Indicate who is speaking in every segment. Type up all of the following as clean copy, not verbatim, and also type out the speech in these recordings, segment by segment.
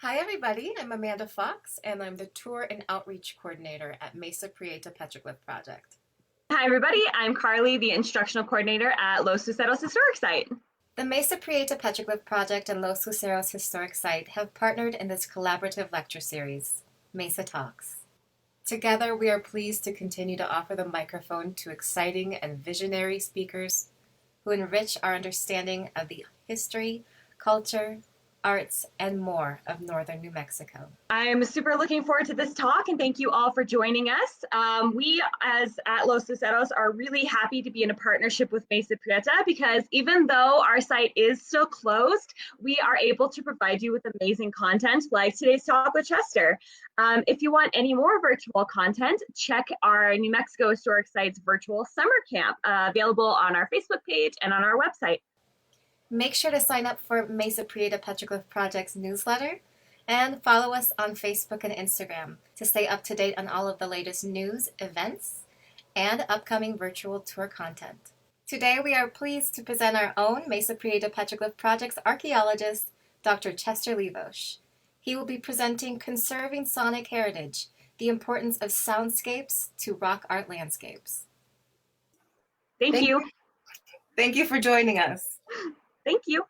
Speaker 1: Hi, everybody. I'm Amanda Fox, and I'm the Tour and Outreach Coordinator at Mesa Prieta Petroglyph Project.
Speaker 2: Hi, everybody. I'm Carly, the Instructional Coordinator at Los Luceros Historic Site.
Speaker 1: The Mesa Prieta Petroglyph Project and Los Luceros Historic Site have partnered in this collaborative lecture series, Mesa Talks. Together, we are pleased to continue to offer the microphone to exciting and visionary speakers who enrich our understanding of the history, culture, arts, and more of northern New Mexico.
Speaker 2: I'm super looking forward to this talk, and thank you all for joining us. We, as at Los Luceros, are really happy to be in a partnership with Mesa Prieta because even though our site is still closed, we are able to provide you with amazing content like today's talk with Chester. If you want any more virtual content, check our New Mexico Historic Sites virtual summer camp, available on our Facebook page and on our website.
Speaker 1: Make sure to sign up for Mesa Prieta Petroglyph Project's newsletter and follow us on Facebook and Instagram to stay up to date on all of the latest news, events, and upcoming virtual tour content. Today we are pleased to present our own Mesa Prieta Petroglyph Project's archaeologist, Dr. Chester Liwosz. He will be presenting Conserving Sonic Heritage, the importance of soundscapes to rock art landscapes.
Speaker 2: Thank you.
Speaker 1: Thank you for joining us.
Speaker 2: Thank you.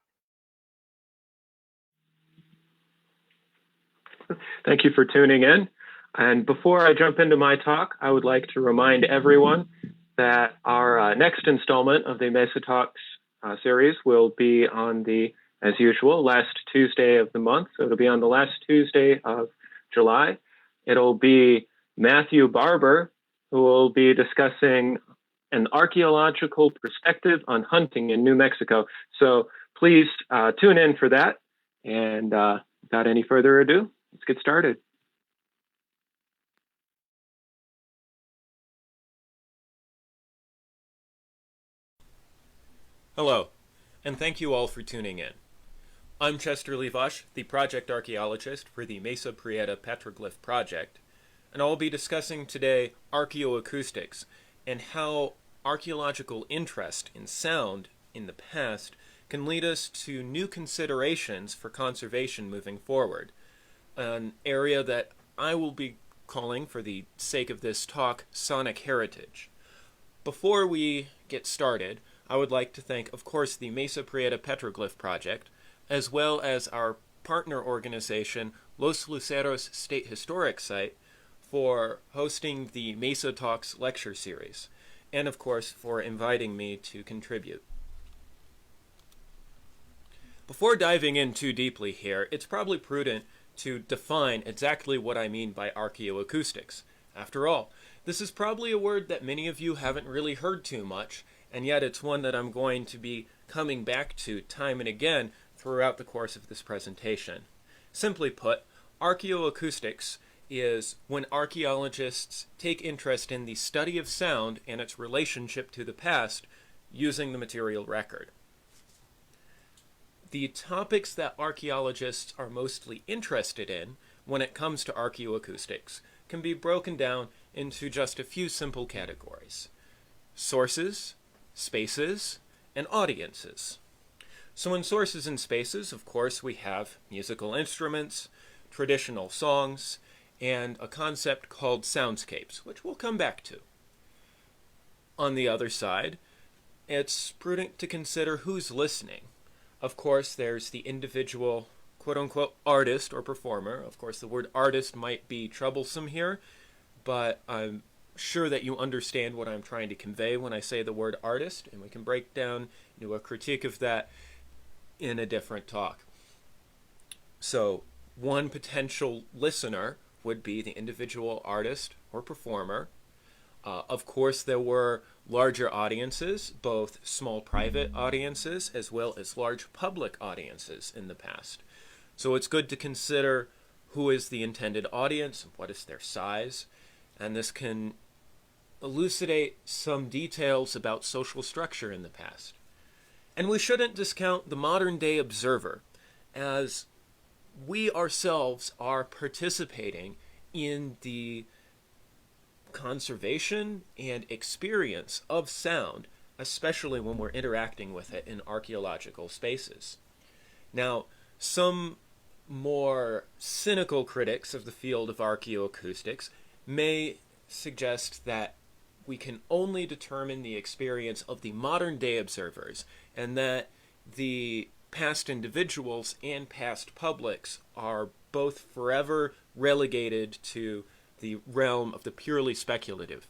Speaker 3: Thank you for tuning in. And before I jump into my talk, I would like to remind everyone that our next installment of the Mesa Talks series will be on the, as usual, last Tuesday of the month. So it'll be on the last Tuesday of July. It'll be Matthew Barber, who will be discussing an archaeological perspective on hunting in New Mexico. So please tune in for that. And without any further ado, let's get started.
Speaker 4: Hello, and thank you all for tuning in. I'm Chester Liwosz, the project archaeologist for the Mesa Prieta Petroglyph project, and I'll be discussing today archaeoacoustics and how archaeological interest in sound in the past can lead us to new considerations for conservation moving forward, an area that I will be calling, for the sake of this talk, sonic heritage. Before we get started, I would like to thank, of course, the Mesa Prieta Petroglyph project, as well as our partner organization, Los Luceros State Historic Site, for hosting the Mesa Talks lecture series, and of course for inviting me to contribute. Before diving in too deeply here, it's probably prudent to define exactly what I mean by archaeoacoustics. After all, this is probably a word that many of you haven't really heard too much, and yet it's one that I'm going to be coming back to time and again throughout the course of this presentation. Simply put, archaeoacoustics is when archaeologists take interest in the study of sound and its relationship to the past using the material record. The topics that archaeologists are mostly interested in when it comes to archaeoacoustics can be broken down into just a few simple categories: sources, spaces, and audiences. So in sources and spaces, of course, we have musical instruments, traditional songs, and a concept called soundscapes, which we'll come back to. On the other side, it's prudent to consider who's listening. Of course, there's the individual quote-unquote artist or performer. Of course, the word artist might be troublesome here, but I'm sure that you understand what I'm trying to convey when I say the word artist, and we can break down into a critique of that in a different talk. So, one potential listener would be the individual artist or performer. Of course, there were larger audiences, both small private audiences as well as large public audiences in the past. So it's good to consider who is the intended audience, what is their size, and this can elucidate some details about social structure in the past. And we shouldn't discount the modern day observer, as we ourselves are participating in the conservation and experience of sound, especially when we're interacting with it in archaeological spaces. Now, some more cynical critics of the field of archaeoacoustics may suggest that we can only determine the experience of the modern day observers, and that the past individuals and past publics are both forever relegated to the realm of the purely speculative.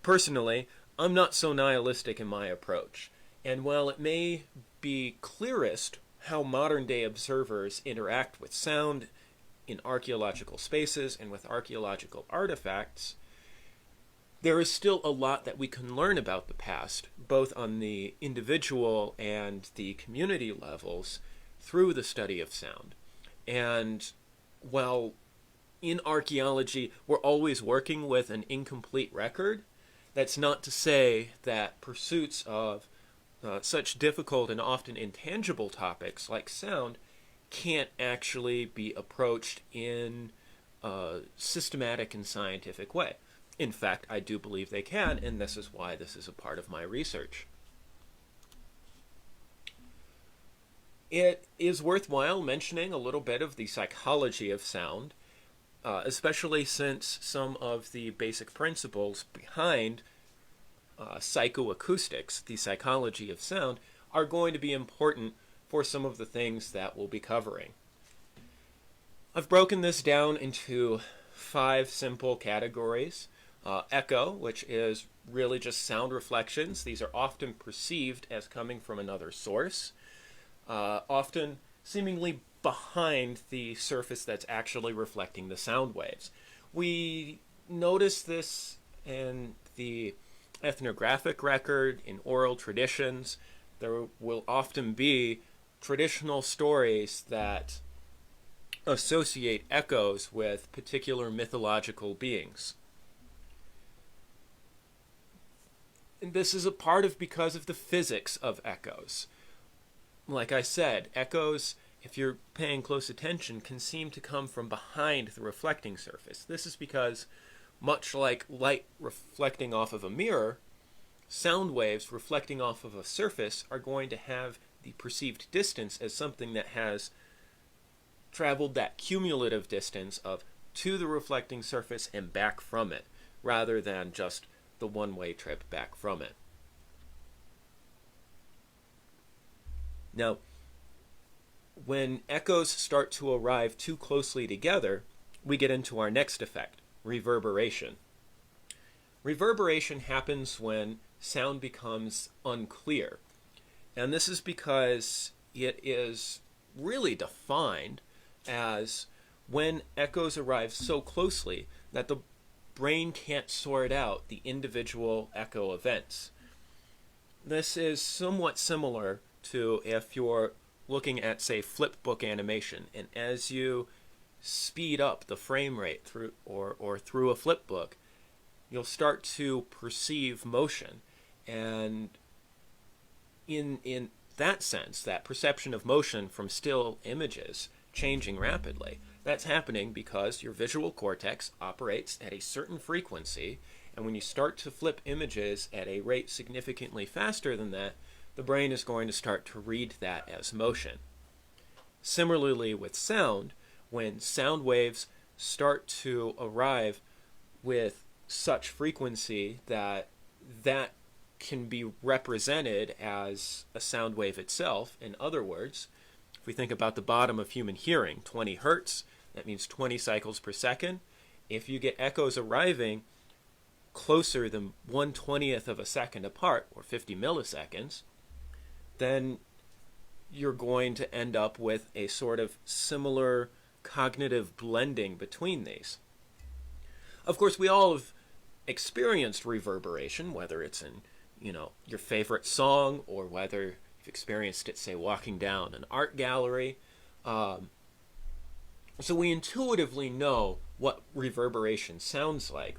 Speaker 4: Personally, I'm not so nihilistic in my approach, and while it may be clearest how modern-day observers interact with sound in archaeological spaces and with archaeological artifacts, there is still a lot that we can learn about the past, both on the individual and the community levels, through the study of sound. And while in archaeology we're always working with an incomplete record, that's not to say that pursuits of such difficult and often intangible topics like sound can't actually be approached in a systematic and scientific way. In fact, I do believe they can, and this is why this is a part of my research. It is worthwhile mentioning a little bit of the psychology of sound, especially since some of the basic principles behind psychoacoustics, the psychology of sound, are going to be important for some of the things that we'll be covering. I've broken this down into 5 simple categories. Echo, which is really just sound reflections. These are often perceived as coming from another source, often seemingly behind the surface that's actually reflecting the sound waves. We notice this in the ethnographic record, in oral traditions. There will often be traditional stories that associate echoes with particular mythological beings. And this is a part of because of the physics of echoes. Like I said, echoes, if you're paying close attention, can seem to come from behind the reflecting surface. This is because, much like light reflecting off of a mirror, sound waves reflecting off of a surface are going to have the perceived distance as something that has traveled that cumulative distance of to the reflecting surface and back from it, rather than just the one-way trip back from it. Now, when echoes start to arrive too closely together, we get into our next effect, reverberation. Reverberation happens when sound becomes unclear, and this is because it is really defined as when echoes arrive so closely that the brain can't sort out the individual echo events. This is somewhat similar to if you're looking at, say, flipbook animation, and as you speed up the frame rate through through a flipbook, you'll start to perceive motion. And in that sense, that perception of motion from still images changing rapidly, that's happening because your visual cortex operates at a certain frequency, and when you start to flip images at a rate significantly faster than that, the brain is going to start to read that as motion. Similarly with sound, when sound waves start to arrive with such frequency that that can be represented as a sound wave itself. In other words, if we think about the bottom of human hearing, 20 hertz, that means 20 cycles per second. If you get echoes arriving closer than 1/20th of a second apart, or 50 milliseconds, then you're going to end up with a sort of similar cognitive blending between these. Of course, we all have experienced reverberation, whether it's in, your favorite song, or whether you've experienced it, say, walking down an art gallery. So we intuitively know what reverberation sounds like.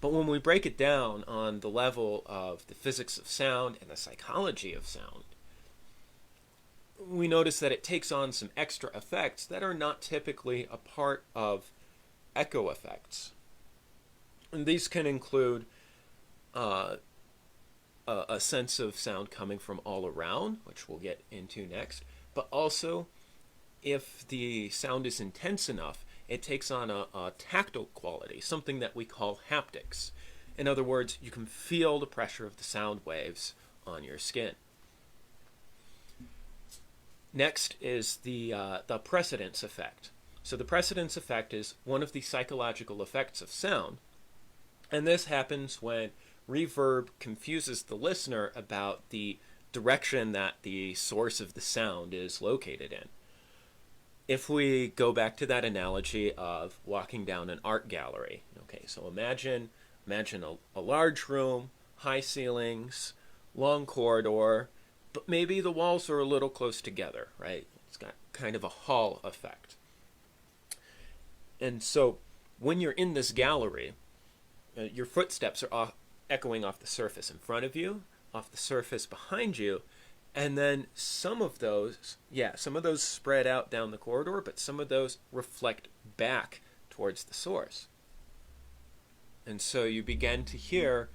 Speaker 4: But when we break it down on the level of the physics of sound and the psychology of sound, we notice that it takes on some extra effects that are not typically a part of echo effects. And these can include a sense of sound coming from all around, which we'll get into next, but also if the sound is intense enough, it takes on a tactile quality, something that we call haptics. In other words, you can feel the pressure of the sound waves on your skin. Next is the precedence effect. So the precedence effect is one of the psychological effects of sound, and this happens when reverb confuses the listener about the direction that the source of the sound is located in. If we go back to that analogy of walking down an art gallery, okay, so imagine a large room, high ceilings, long corridor, but maybe the walls are a little close together, right? It's got kind of a hall effect. And so when you're in this gallery, your footsteps are echoing off the surface in front of you, off the surface behind you, and then some of those spread out down the corridor, but some of those reflect back towards the source. And so you begin to hear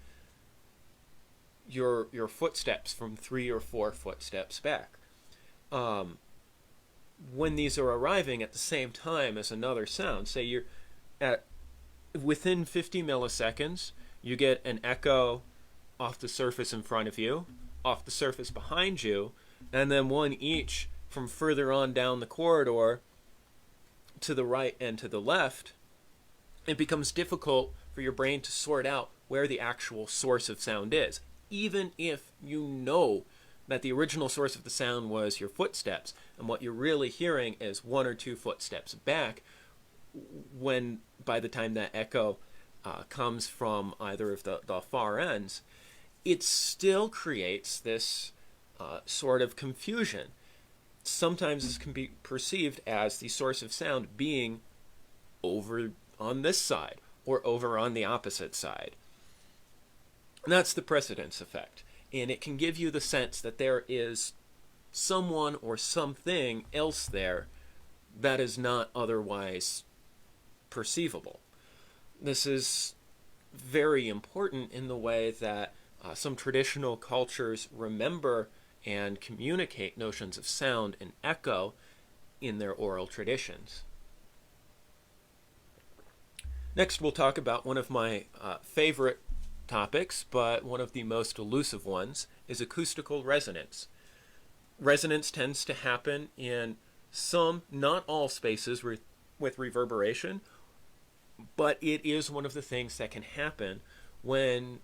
Speaker 4: your footsteps from 3 or 4 footsteps back. When these are arriving at the same time as another sound, say you're within 50 milliseconds, you get an echo off the surface in front of you, off the surface behind you, and then one each from further on down the corridor to the right and to the left. It becomes difficult for your brain to sort out where the actual source of sound is, even if you know that the original source of the sound was your footsteps, and what you're really hearing is 1 or 2 footsteps back, when by the time that echo comes from either of the far ends, it still creates this sort of confusion. Sometimes this can be perceived as the source of sound being over on this side or over on the opposite side. And that's the precedence effect. And it can give you the sense that there is someone or something else there that is not otherwise perceivable. This is very important in the way that some traditional cultures remember and communicate notions of sound and echo in their oral traditions. Next, we'll talk about one of my favorite topics, but one of the most elusive ones, is acoustical resonance. Resonance tends to happen in some, not all spaces with reverberation, but it is one of the things that can happen when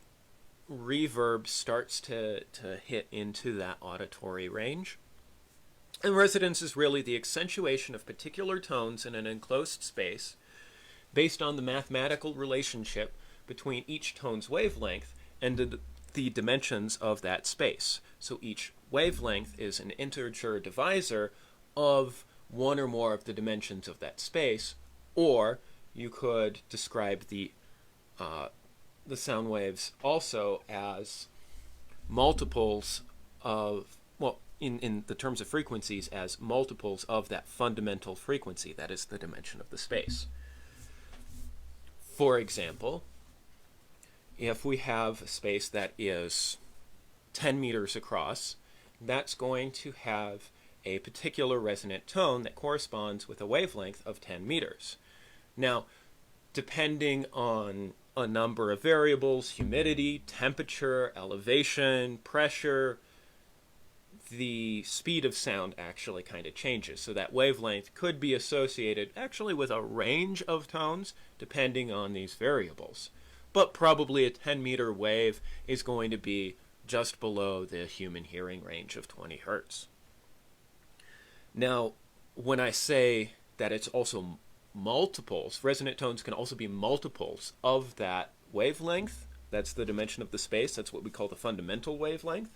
Speaker 4: reverb starts to hit into that auditory range. And resonance is really the accentuation of particular tones in an enclosed space based on the mathematical relationship between each tone's wavelength and the dimensions of that space. So each wavelength is an integer divisor of one or more of the dimensions of that space, or you could describe the sound waves also as multiples of, well, in the terms of frequencies, as multiples of that fundamental frequency, that is the dimension of the space. For example, if we have a space that is 10 meters across, that's going to have a particular resonant tone that corresponds with a wavelength of 10 meters. Now, depending on a number of variables, humidity, temperature, elevation, pressure, the speed of sound actually kind of changes. So that wavelength could be associated actually with a range of tones depending on these variables. But probably a 10-meter wave is going to be just below the human hearing range of 20 hertz. Now, when I say that it's also multiples, resonant tones can also be multiples of that wavelength. That's the dimension of the space. That's what we call the fundamental wavelength.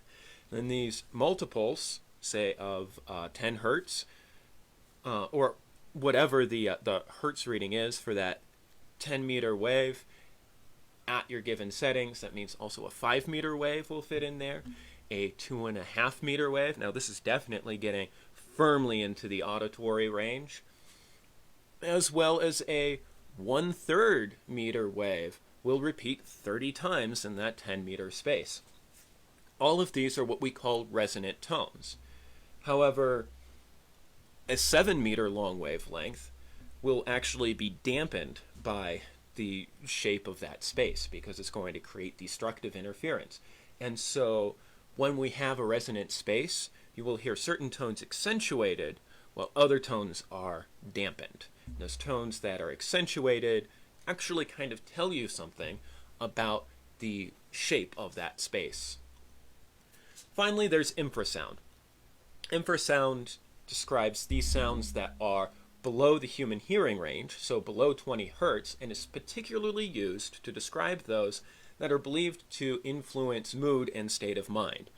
Speaker 4: And these multiples, say of 10 hertz, or whatever the hertz reading is for that 10-meter wave at your given settings, that means also a 5-meter wave will fit in there, a 2.5-meter wave. Now this is definitely getting firmly into the auditory range, as well as a 1/3 meter wave will repeat 30 times in that 10-meter space. All of these are what we call resonant tones. However, A 7-meter long wavelength will actually be dampened by the shape of that space because it's going to create destructive interference. And so when we have a resonant space, you will hear certain tones accentuated while other tones are dampened. And those tones that are accentuated actually kind of tell you something about the shape of that space. Finally, there's infrasound. Infrasound describes these sounds that are below the human hearing range, so below 20 hertz, and is particularly used to describe those that are believed to influence mood and state of mind.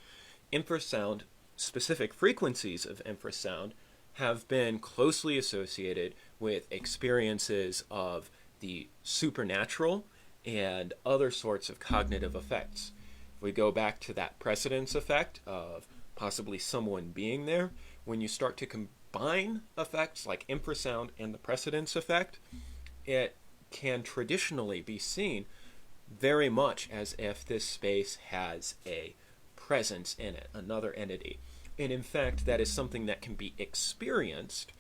Speaker 4: Infrasound, specific frequencies of infrasound, have been closely associated with experiences of the supernatural and other sorts of cognitive effects. If we go back to that precedence effect of possibly someone being there, when you start to combine effects like infrasound and the precedence effect, it can traditionally be seen very much as if this space has a presence in it, another entity. And in fact, that is something that can be experienced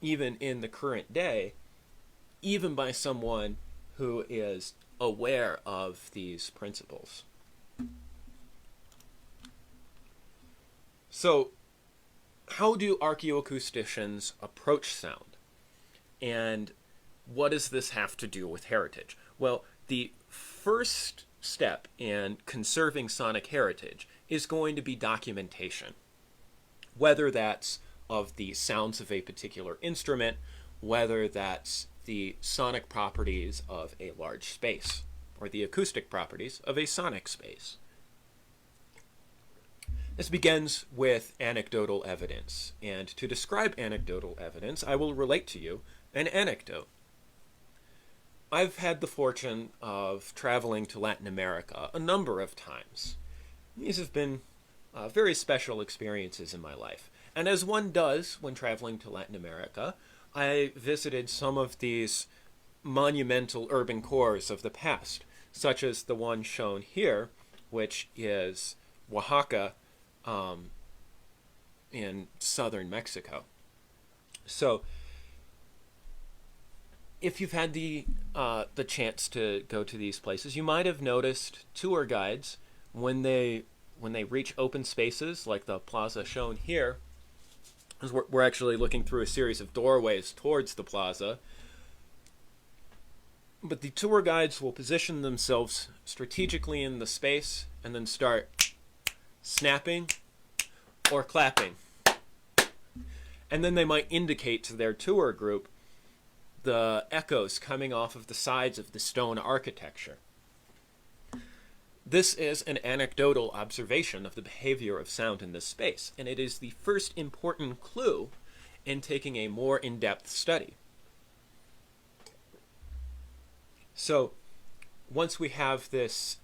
Speaker 4: even in the current day, even by someone who is aware of these principles. So, how do archaeoacousticians approach sound? And what does this have to do with heritage? Well, the first step in conserving sonic heritage is going to be documentation, whether that's of the sounds of a particular instrument, whether that's the sonic properties of a large space, or the acoustic properties of a sonic space. This begins with anecdotal evidence, and to describe anecdotal evidence, I will relate to you an anecdote. I've had the fortune of traveling to Latin America a number of times. These have been very special experiences in my life. And as one does when traveling to Latin America, I visited some of these monumental urban cores of the past, such as the one shown here, which is Oaxaca in southern Mexico. So, if you've had the chance to go to these places, you might have noticed tour guides when they reach open spaces like the plaza shown here. We're actually looking through a series of doorways towards the plaza. But the tour guides will position themselves strategically in the space and then start snapping or clapping. And then they might indicate to their tour group the echoes coming off of the sides of the stone architecture. This is an anecdotal observation of the behavior of sound in this space, and it is the first important clue in taking a more in-depth study. So, once we have this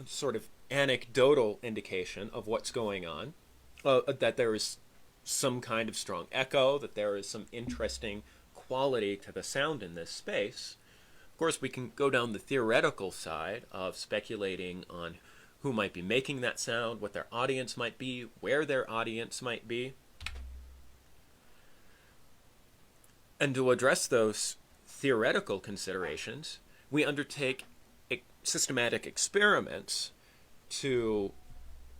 Speaker 4: sort of anecdotal indication of what's going on, that there is some kind of strong echo, that there is some interesting quality to the sound in this space, of course we can go down the theoretical side of speculating on who might be making that sound, what their audience might be, where their audience might be. And to address those theoretical considerations, we undertake systematic experiments to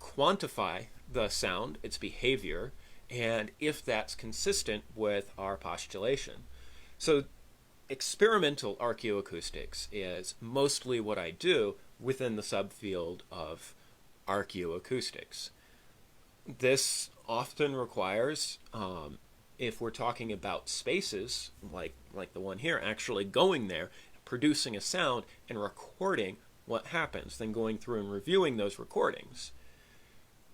Speaker 4: quantify the sound, its behavior, and if that's consistent with our postulation. So experimental archaeoacoustics is mostly what I do within the subfield of archaeoacoustics. This often requires, if we're talking about spaces, like the one here, actually going there, producing a sound, and recording what happens, then going through and reviewing those recordings.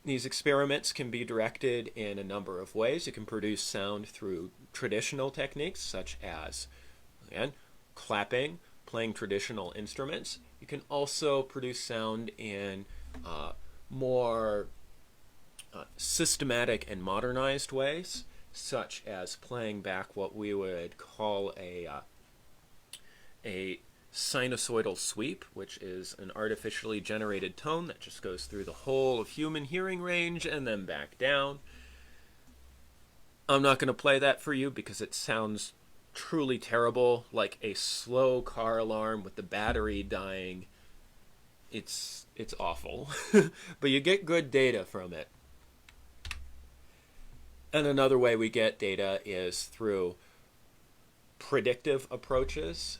Speaker 4: These experiments can be directed in a number of ways. You can produce sound through traditional techniques, such as, again, clapping, playing traditional instruments. You can also produce sound in more systematic and modernized ways, such as playing back what we would call a sinusoidal sweep, which is an artificially generated tone that just goes through the whole of human hearing range and then back down. I'm not going to play that for you because it sounds truly terrible, like a slow car alarm with the battery dying. It's awful, but you get good data from it. And another way we get data is through predictive approaches,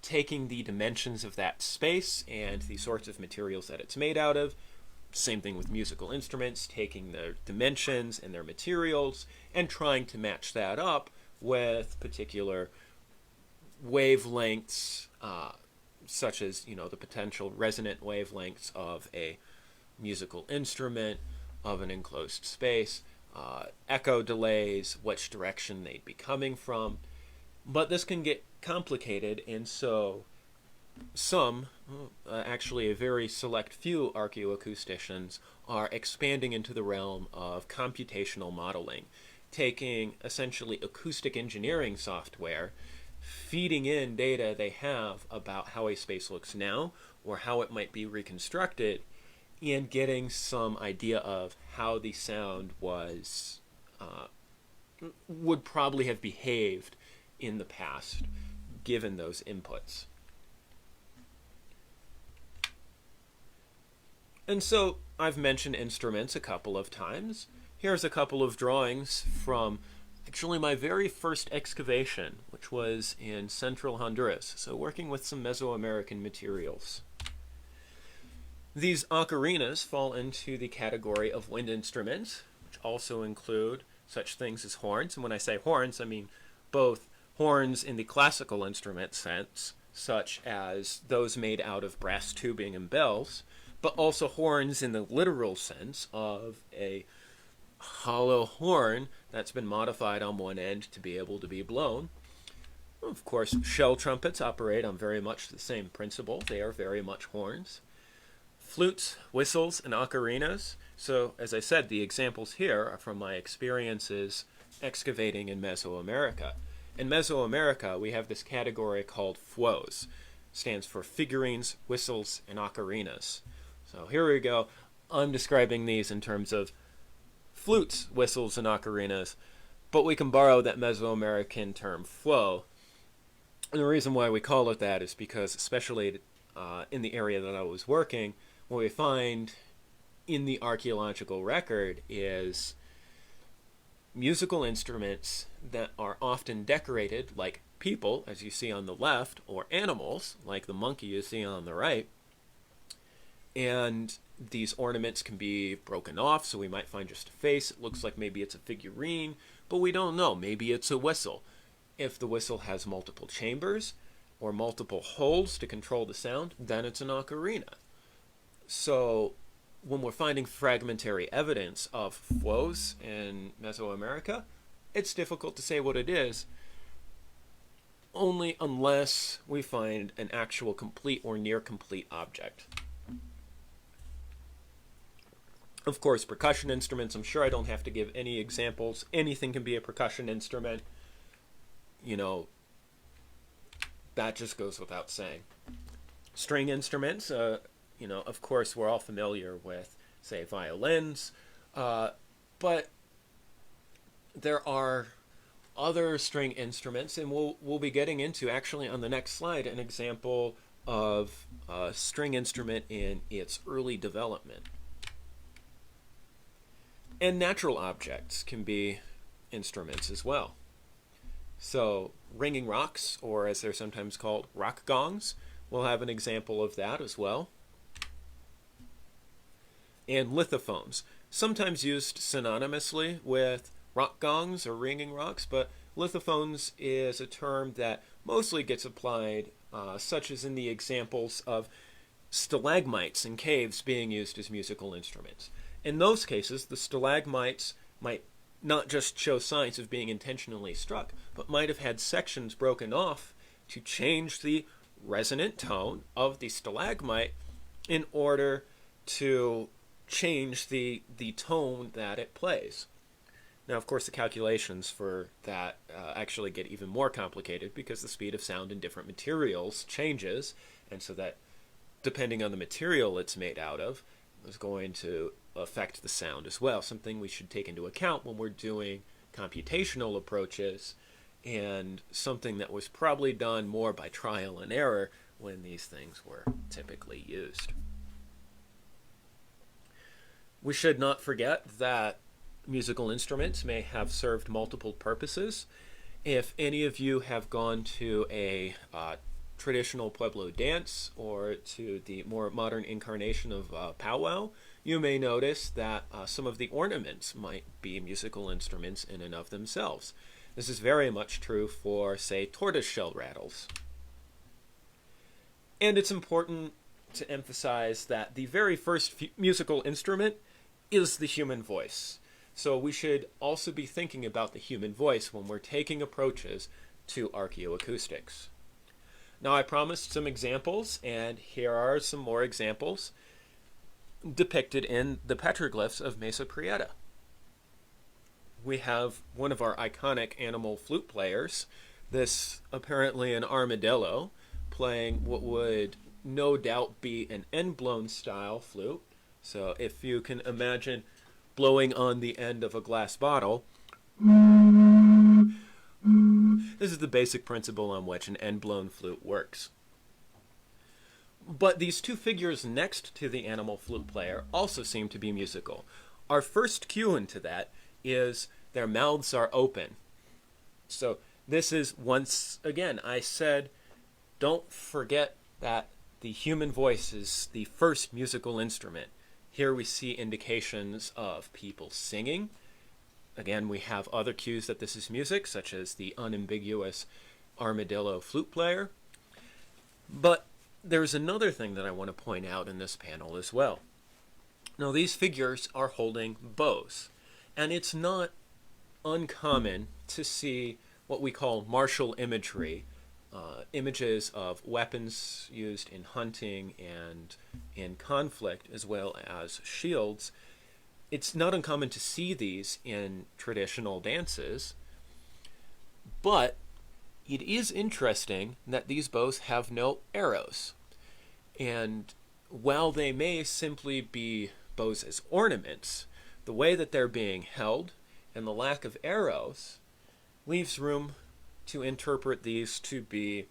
Speaker 4: taking the dimensions of that space and the sorts of materials that it's made out of. Same thing with musical instruments, taking their dimensions and their materials and trying to match that up with particular wavelengths, such as, the potential resonant wavelengths of a musical instrument, of an enclosed space, echo delays, which direction they'd be coming from. But this can get complicated, and so actually a very select few archaeoacousticians are expanding into the realm of computational modeling, taking essentially acoustic engineering software, feeding in data they have about how a space looks now or how it might be reconstructed, and getting some idea of how the sound would probably have behaved in the past given those inputs. And so I've mentioned instruments a couple of times. Here's a couple of drawings from actually my very first excavation, which was in central Honduras, so working with some Mesoamerican materials. These ocarinas fall into the category of wind instruments, which also include such things as horns. And when I say horns, I mean both horns in the classical instrument sense, such as those made out of brass tubing and bells, but also horns in the literal sense of a hollow horn that's been modified on one end to be able to be blown. Of course, shell trumpets operate on very much the same principle. They are very much horns. Flutes, whistles, and ocarinas. So, as I said, the examples here are from my experiences excavating in Mesoamerica. In Mesoamerica, we have this category called FWOs. Stands for figurines, whistles, and ocarinas. So here we go. I'm describing these in terms of flutes, whistles, and ocarinas, but we can borrow that Mesoamerican term FWO. And the reason why we call it that is because, especially in the area that I was working, what we find in the archaeological record is musical instruments that are often decorated like people, as you see on the left, or animals, like the monkey you see on the right. And these ornaments can be broken off, so we might find just a face. It looks like maybe it's a figurine, but we don't know. Maybe it's a whistle. If the whistle has multiple chambers or multiple holes to control the sound, then it's an ocarina. So when we're finding fragmentary evidence of FWOs in Mesoamerica, it's difficult to say what it is, only unless we find an actual complete or near complete object. Of course, percussion instruments, I'm sure I don't have to give any examples. Anything can be a percussion instrument. That just goes without saying. String instruments, of course, we're all familiar with, say, violins, but there are other string instruments, and we'll be getting into, actually on the next slide, an example of a string instrument in its early development. And natural objects can be instruments as well. So ringing rocks, or as they're sometimes called, rock gongs, we'll have an example of that as well. And lithophones, sometimes used synonymously with rock gongs or ringing rocks, but lithophones is a term that mostly gets applied, such as in the examples of stalagmites in caves being used as musical instruments. In those cases, the stalagmites might not just show signs of being intentionally struck, but might have had sections broken off to change the resonant tone of the stalagmite in order to change the tone that it plays. Now, of course, the calculations for that actually get even more complicated because the speed of sound in different materials changes, and so that, depending on the material it's made out of, is going to affect the sound as well, something we should take into account when we're doing computational approaches, and something that was probably done more by trial and error when these things were typically used. We should not forget that musical instruments may have served multiple purposes. If any of you have gone to a traditional Pueblo dance or to the more modern incarnation of powwow, you may notice that some of the ornaments might be musical instruments in and of themselves. This is very much true for, say, tortoiseshell rattles. And it's important to emphasize that the very first musical instrument is the human voice. So we should also be thinking about the human voice when we're taking approaches to archaeoacoustics. Now, I promised some examples, and here are some more examples depicted in the petroglyphs of Mesa Prieta. We have one of our iconic animal flute players, this apparently an armadillo, playing what would no doubt be an end-blown style flute. So if you can imagine blowing on the end of a glass bottle, this is the basic principle on which an end-blown flute works. But these two figures next to the animal flute player also seem to be musical. Our first cue into that is their mouths are open. So this is, once again, I said, don't forget that the human voice is the first musical instrument. Here we see indications of people singing. Again, we have other cues that this is music, such as the unambiguous armadillo flute player. But there's another thing that I want to point out in this panel as well. Now, these figures are holding bows, and it's not uncommon to see what we call martial imagery, images of weapons used in hunting and in conflict, as well as shields. It's not uncommon to see these in traditional dances, but it is interesting that these bows have no arrows. And while they may simply be bows as ornaments, the way that they're being held and the lack of arrows leaves room to interpret these to be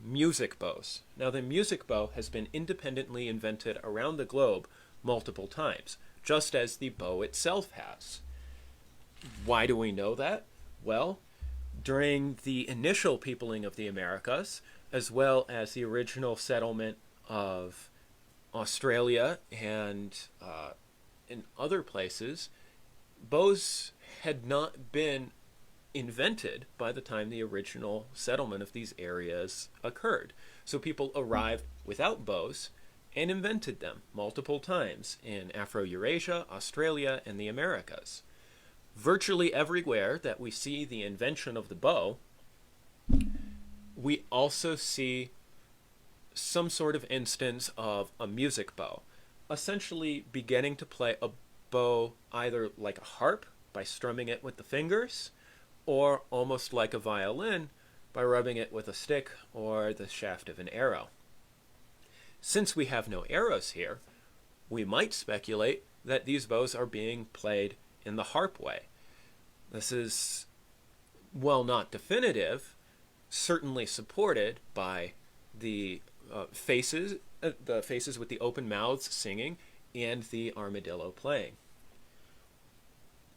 Speaker 4: music bows. Now, the music bow has been independently invented around the globe multiple times, just as the bow itself has. Why do we know that? Well, during the initial peopling of the Americas, as well as the original settlement of Australia and in other places, bows had not been invented by the time the original settlement of these areas occurred. So people arrived without bows and invented them multiple times in Afro-Eurasia, Australia, and the Americas. Virtually everywhere that we see the invention of the bow, we also see some sort of instance of a music bow, essentially beginning to play a bow either like a harp by strumming it with the fingers, or almost like a violin by rubbing it with a stick or the shaft of an arrow. Since we have no arrows here, we might speculate that these bows are being played in the harp way. This is, while not definitive, certainly supported by the faces with the open mouths singing and the armadillo playing.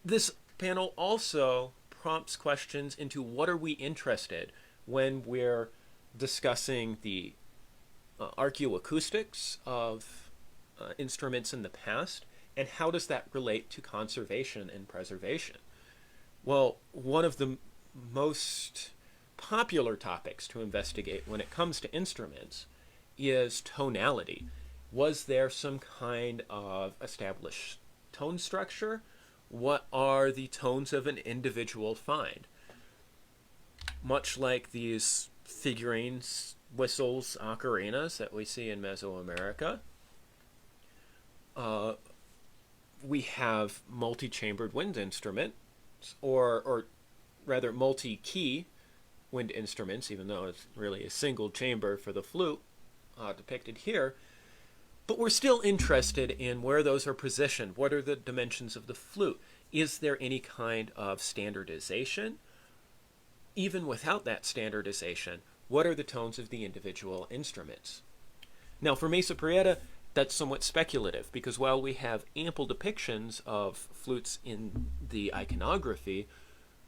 Speaker 4: This panel also prompts questions into what are we interested when we're discussing the archaeoacoustics of instruments in the past, and how does that relate to conservation and preservation? Well, one of the most popular topics to investigate when it comes to instruments is tonality. Was there some kind of established tone structure? What are the tones of an individual find? Much like these figurines, whistles, ocarinas that we see in Mesoamerica, we have multi-chambered wind instruments, or rather multi-key wind instruments, even though it's really a single chamber for the flute depicted here. But we're still interested in where those are positioned. What are the dimensions of the flute? Is there any kind of standardization? Even without that standardization, what are the tones of the individual instruments? Now, for Mesa Prieta, that's somewhat speculative, because while we have ample depictions of flutes in the iconography,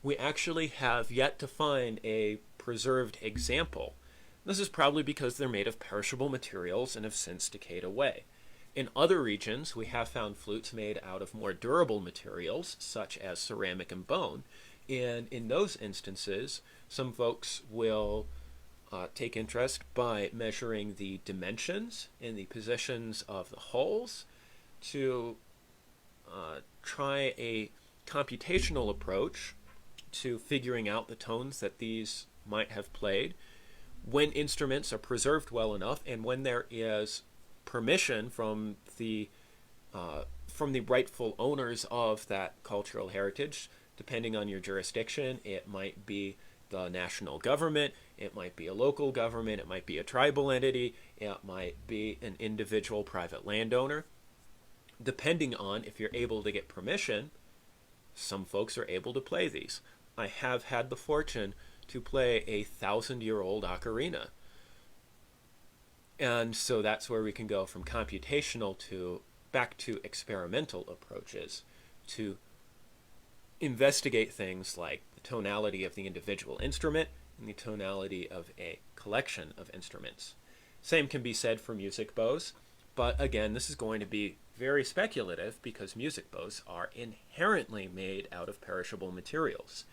Speaker 4: we actually have yet to find a preserved example. This is probably because they're made of perishable materials and have since decayed away. In other regions, we have found flutes made out of more durable materials, such as ceramic and bone, and in those instances, some folks will take interest by measuring the dimensions and the positions of the holes to try a computational approach to figuring out the tones that these might have played when instruments are preserved well enough and when there is permission from the rightful owners of that cultural heritage. Depending on your jurisdiction, it might be the national government, it might be a local government, it might be a tribal entity, it might be an individual private landowner. Depending on if you're able to get permission, some folks are able to play these. I have had the fortune to play a 1,000-year-old ocarina. And so that's where we can go from computational to back to experimental approaches to investigate things like the tonality of the individual instrument and the tonality of a collection of instruments. Same can be said for music bows, but again, this is going to be very speculative because music bows are inherently made out of perishable materials.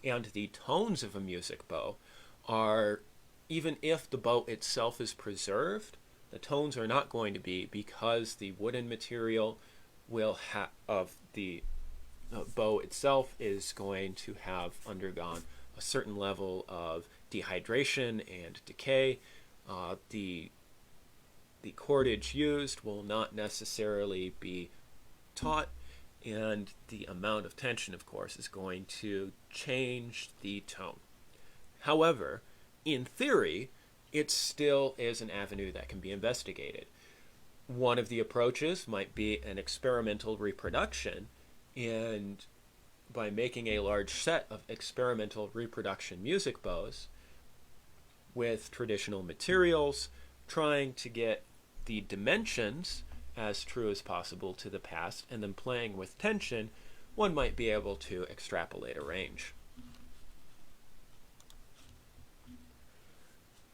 Speaker 4: And the tones of a music bow are, even if the bow itself is preserved, the tones are not going to be, because the wooden material will of the bow itself is going to have undergone a certain level of dehydration and decay. The cordage used will not necessarily be taut, and the amount of tension, of course, is going to change the tone. However, in theory, it still is an avenue that can be investigated. One of the approaches might be an experimental reproduction, and by making a large set of experimental reproduction music bows with traditional materials, trying to get the dimensions as true as possible to the past, and then playing with tension, one might be able to extrapolate a range.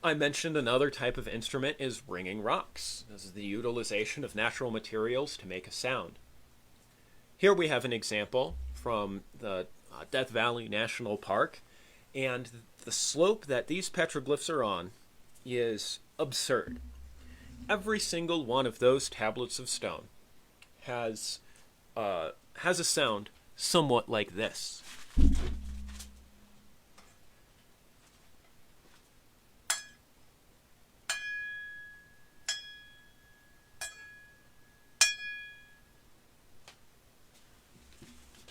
Speaker 4: I mentioned another type of instrument is ringing rocks. This is the utilization of natural materials to make a sound. Here we have an example from the Death Valley National Park, and the slope that these petroglyphs are on is absurd. Every single one of those tablets of stone has a sound somewhat like this.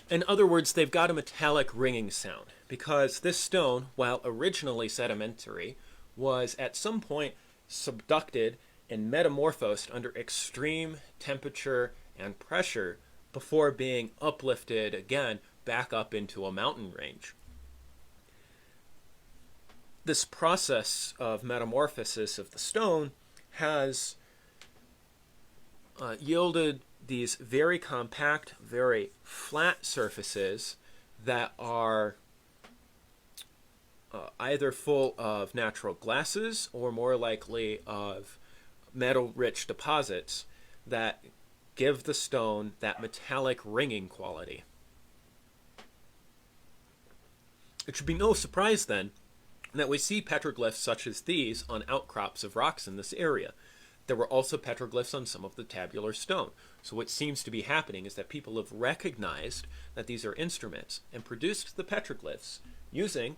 Speaker 4: In other words, they've got a metallic ringing sound, because this stone, while originally sedimentary, was at some point subducted and metamorphosed under extreme temperature and pressure before being uplifted again back up into a mountain range. This process of metamorphosis of the stone has yielded these very compact, very flat surfaces that are either full of natural glasses or more likely of metal-rich deposits that give the stone that metallic ringing quality. It should be no surprise then that we see petroglyphs such as these on outcrops of rocks in this area. There were also petroglyphs on some of the tabular stone. So what seems to be happening is that people have recognized that these are instruments and produced the petroglyphs using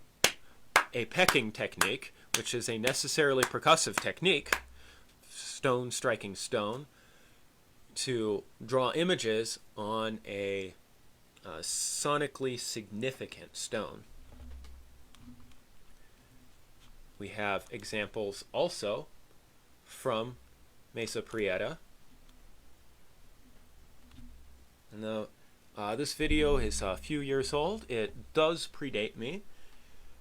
Speaker 4: a pecking technique, which is a necessarily percussive technique, stone striking stone, to draw images on a sonically significant stone. We have examples also from Mesa Prieta Now, this video is a few years old. It does predate me,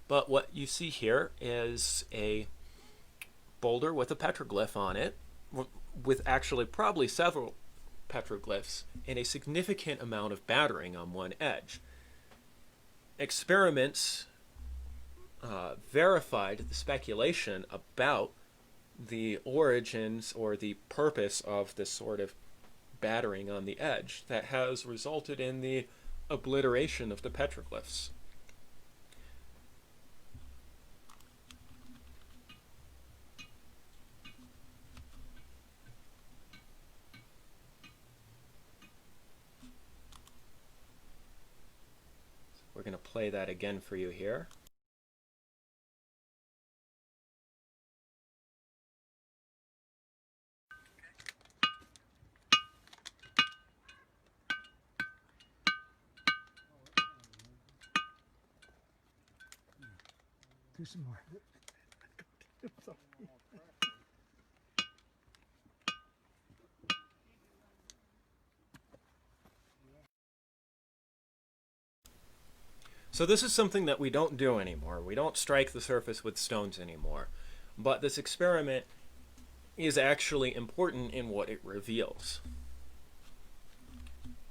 Speaker 4: but what you see here is a boulder with a petroglyph on it, with actually probably several petroglyphs and a significant amount of battering on one edge. Experiments verified the speculation about the origins or the purpose of this sort of battering on the edge that has resulted in the obliteration of the petroglyphs. We're going to play that again for you here.
Speaker 5: Do some more.
Speaker 4: So this is something that we don't do anymore. We don't strike the surface with stones anymore. But this experiment is actually important in what it reveals.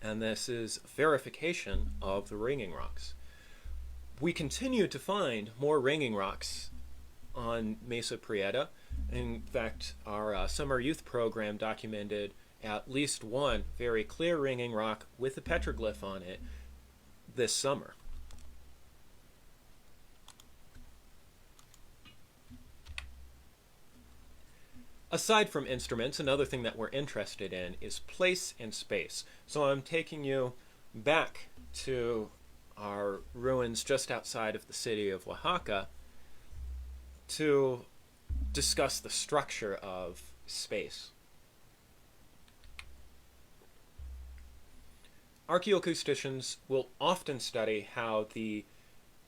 Speaker 4: And this is verification of the ringing rocks. We continue to find more ringing rocks on Mesa Prieta. In fact, our summer youth program documented at least one very clear ringing rock with a petroglyph on it this summer. Aside from instruments, another thing that we're interested in is place and space. So I'm taking you back to our ruins just outside of the city of Oaxaca to discuss the structure of space. Archaeoacousticians will often study how the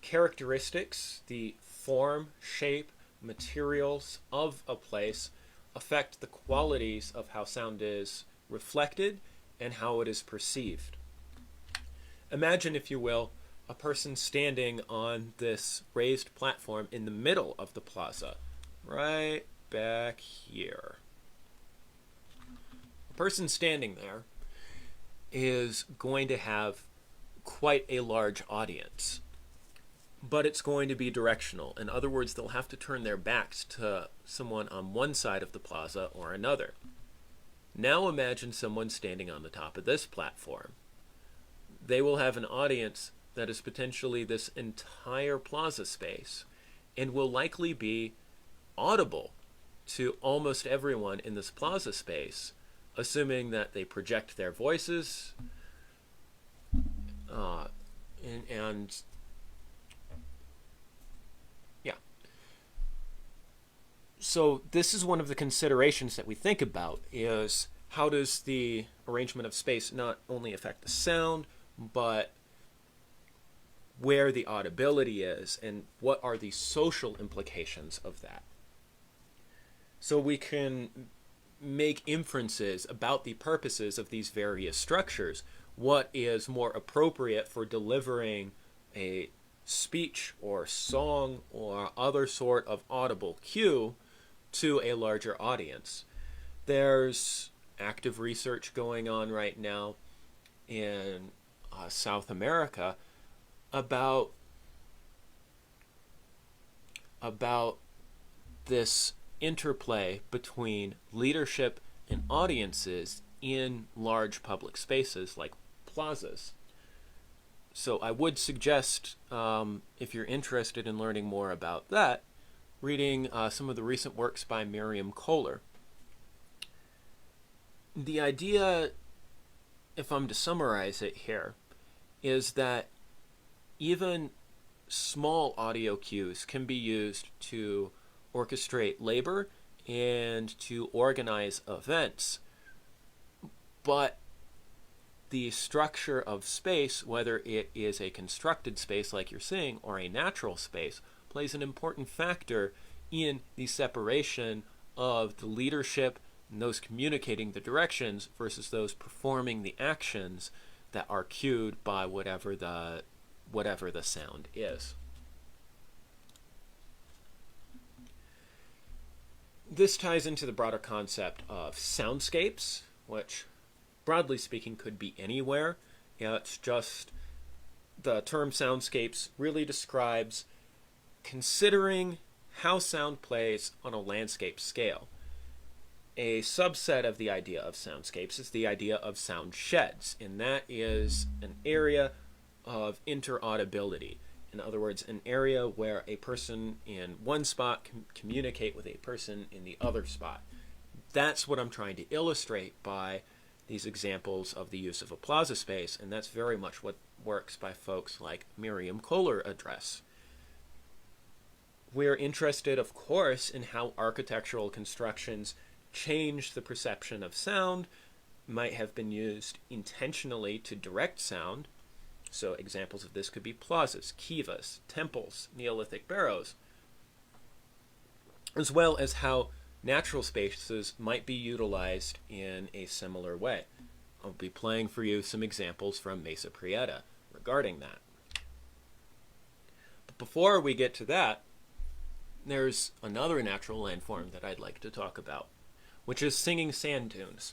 Speaker 4: characteristics, the form, shape, materials of a place affect the qualities of how sound is reflected and how it is perceived. Imagine, if you will, a person standing on this raised platform in the middle of the plaza, right back here. A person standing there is going to have quite a large audience, but it's going to be directional. In other words, they'll have to turn their backs to someone on one side of the plaza or another. Now imagine someone standing on the top of this platform. They will have an audience that is potentially this entire plaza space and will likely be audible to almost everyone in this plaza space, assuming that they project their voices and so this is one of the considerations that we think about, is how does the arrangement of space not only affect the sound, but where the audibility is and what are the social implications of that. So we can make inferences about the purposes of these various structures. What is more appropriate for delivering a speech or song or other sort of audible cue to a larger audience. There's active research going on right now in South America about this interplay between leadership and audiences in large public spaces like plazas. So I would suggest, if you're interested in learning more about that, reading some of the recent works by Miriam Kohler. The idea, if I'm to summarize it here, is that even small audio cues can be used to orchestrate labor and to organize events, but the structure of space, whether it is a constructed space like you're seeing or a natural space, plays an important factor in the separation of the leadership and those communicating the directions versus those performing the actions that are cued by whatever the sound is. This ties into the broader concept of soundscapes, which, broadly speaking, could be anywhere. It's just the term soundscapes really describes considering how sound plays on a landscape scale. A subset of the idea of soundscapes is the idea of sound sheds, and that is an area of interaudibility. In other words, an area where a person in one spot can communicate with a person in the other spot. That's what I'm trying to illustrate by these examples of the use of a plaza space, and that's very much what works by folks like Miriam Kohler address. We're interested, of course, in how architectural constructions change the perception of sound, might have been used intentionally to direct sound. So examples of this could be plazas, kivas, temples, Neolithic barrows, as well as how natural spaces might be utilized in a similar way. I'll be playing for you some examples from Mesa Prieta regarding that. But before we get to that, there's another natural landform that I'd like to talk about, which is singing sand dunes.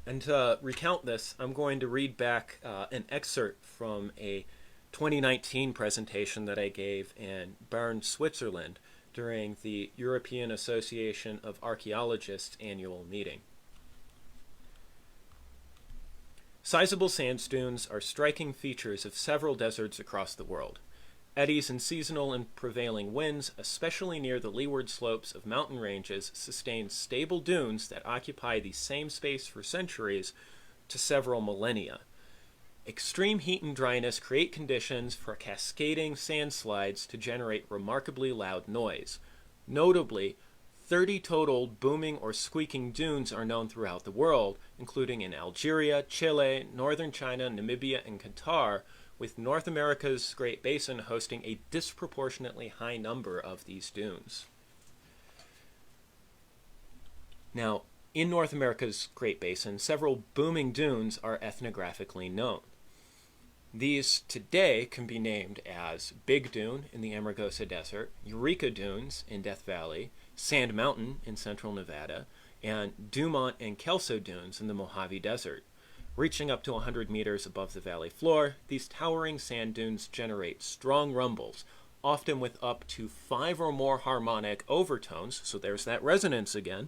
Speaker 4: And to recount this, I'm going to read back an excerpt from a 2019 presentation that I gave in Bern, Switzerland during the European Association of Archaeologists annual meeting. Sizable sandstones are striking features of several deserts across the world. Eddies in seasonal and prevailing winds, especially near the leeward slopes of mountain ranges, sustain stable dunes that occupy the same space for centuries to several millennia. Extreme heat and dryness create conditions for cascading sandslides to generate remarkably loud noise. Notably, 30 total booming or squeaking dunes are known throughout the world, including in Algeria, Chile, northern China, Namibia, and Qatar, with North America's Great Basin hosting a disproportionately high number of these dunes. Now, in North America's Great Basin, several booming dunes are ethnographically known. These today can be named as Big Dune in the Amargosa Desert, Eureka Dunes in Death Valley, Sand Mountain in central Nevada, and Dumont and Kelso Dunes in the Mojave Desert. Reaching up to 100 meters above the valley floor, these towering sand dunes generate strong rumbles, often with up to 5 or more harmonic overtones, so there's that resonance again,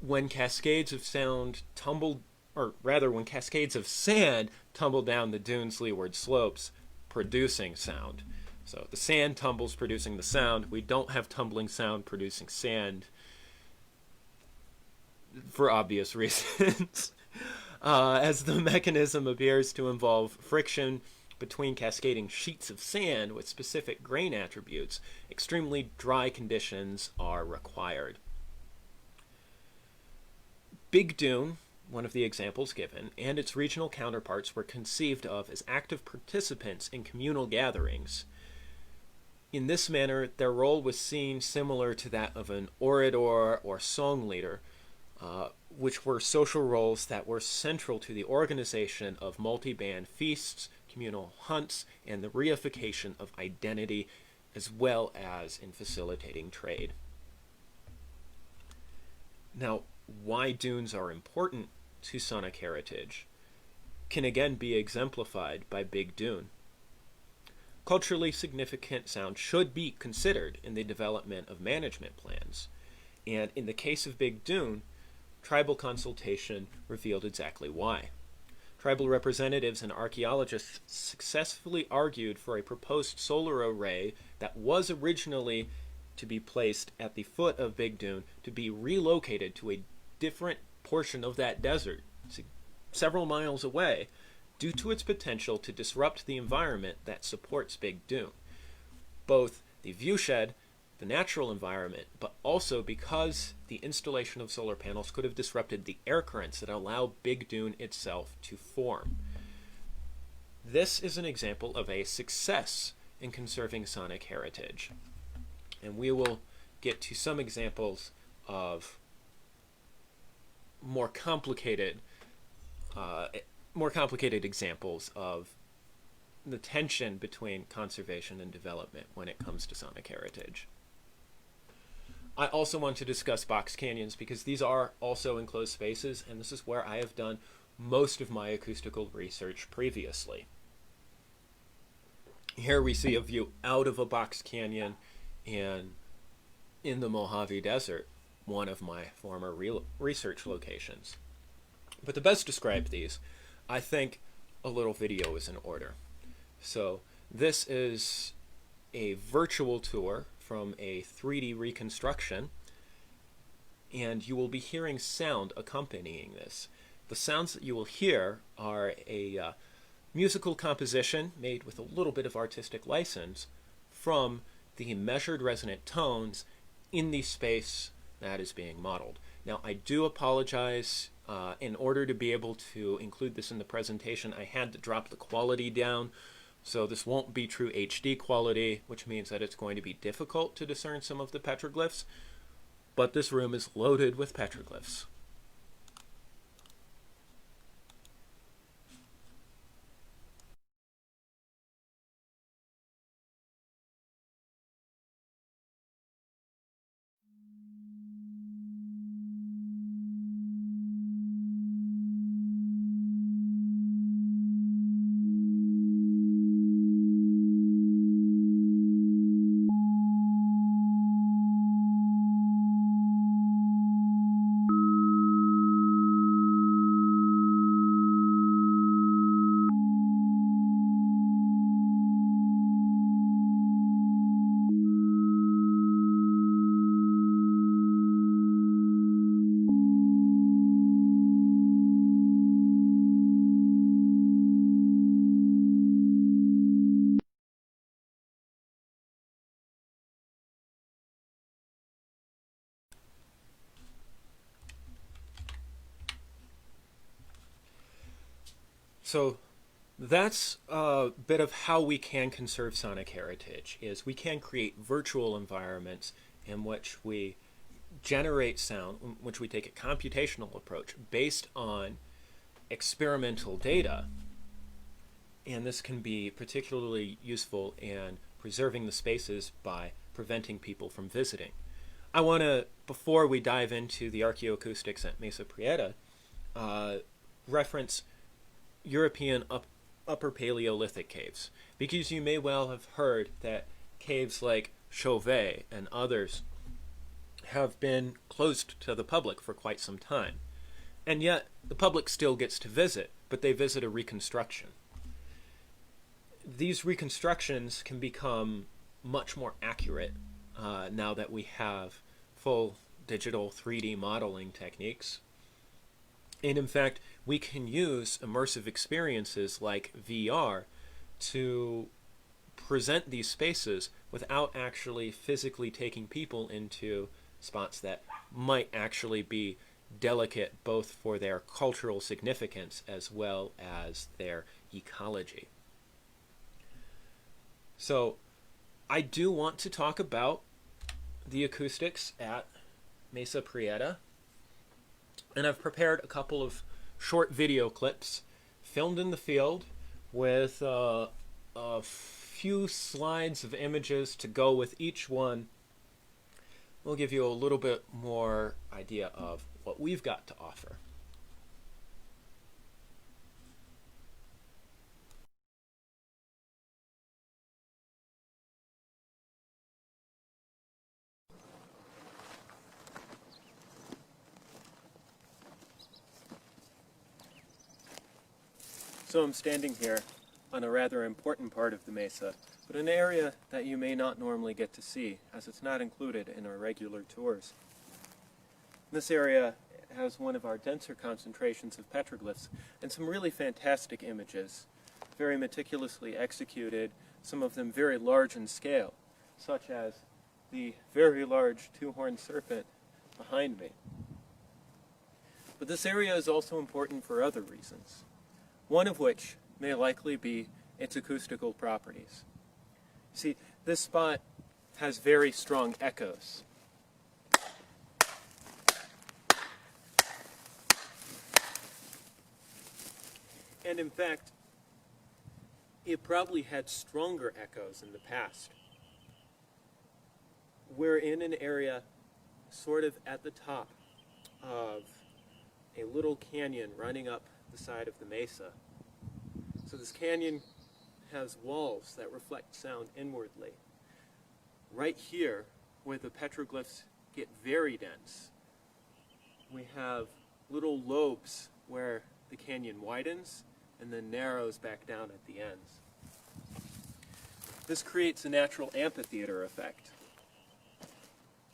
Speaker 4: when cascades of sand tumble down the dune's leeward slopes, producing sound. So the sand tumbles producing the sound. We don't have tumbling sound producing sand for obvious reasons. As the mechanism appears to involve friction between cascading sheets of sand with specific grain attributes, extremely dry conditions are required. Big Dune, one of the examples given, and its regional counterparts were conceived of as active participants in communal gatherings. In this manner, their role was seen similar to that of an orator or song leader, which were social roles that were central to the organization of multi-band feasts, communal hunts, and the reification of identity, as well as in facilitating trade. Now, why dunes are important to sonic heritage can again be exemplified by Big Dune. Culturally significant sound should be considered in the development of management plans, and in the case of Big Dune, tribal consultation revealed exactly why. Tribal representatives and archaeologists successfully argued for a proposed solar array that was originally to be placed at the foot of Big Dune to be relocated to a different portion of that desert, several miles away, due to its potential to disrupt the environment that supports Big Dune. Both the viewshed, the natural environment, but also because the installation of solar panels could have disrupted the air currents that allow Big Dune itself to form. This is an example of a success in conserving sonic heritage. And we will get to some examples of more complicated more complicated examples of the tension between conservation and development when it comes to sonic heritage. I also want to discuss box canyons because these are also enclosed spaces, and this is where I have done most of my acoustical research previously. Here we see a view out of a box canyon and in the Mojave Desert, one of my former research locations. But to best describe these, I think a little video is in order. So this is a virtual tour from a 3D reconstruction, and you will be hearing sound accompanying this. The sounds that you will hear are a musical composition made with a little bit of artistic license from the measured resonant tones in the space that is being modeled. Now, I do apologize. In order to be able to include this in the presentation, I had to drop the quality down. So this won't be true HD quality, which means that it's going to be difficult to discern some of the petroglyphs. But this room is loaded with petroglyphs. So that's a bit of how we can conserve sonic heritage, is we can create virtual environments in which we generate sound, in which we take a computational approach based on experimental data. And this can be particularly useful in preserving the spaces by preventing people from visiting. I want to, before we dive into the archaeoacoustics at Mesa Prieta, reference European Upper Paleolithic caves, because you may well have heard that caves like Chauvet and others have been closed to the public for quite some time. And yet the public still gets to visit, but they visit a reconstruction. These reconstructions can become much more accurate now that we have full digital 3D modeling techniques. And in fact, we can use immersive experiences like VR to present these spaces without actually physically taking people into spots that might actually be delicate both for their cultural significance as well as their ecology. So I do want to talk about the acoustics at Mesa Prieta. And I've prepared a couple of short video clips filmed in the field with a few slides of images to go with each one. We'll give you a little bit more idea of what we've got to offer. So I'm standing here on a rather important part of the mesa, but an area that you may not normally get to see, as it's not included in our regular tours. This area has one of our denser concentrations of petroglyphs, and some really fantastic images, very meticulously executed, some of them very large in scale, such as the very large two-horned serpent behind me. But this area is also important for other reasons, one of which may likely be its acoustical properties. See, this spot has very strong echoes. And in fact, it probably had stronger echoes in the past. We're in an area sort of at the top of a little canyon running up the side of the mesa. So this canyon has walls that reflect sound inwardly. Right here, where the petroglyphs get very dense, we have little lobes where the canyon widens and then narrows back down at the ends. This creates a natural amphitheater effect.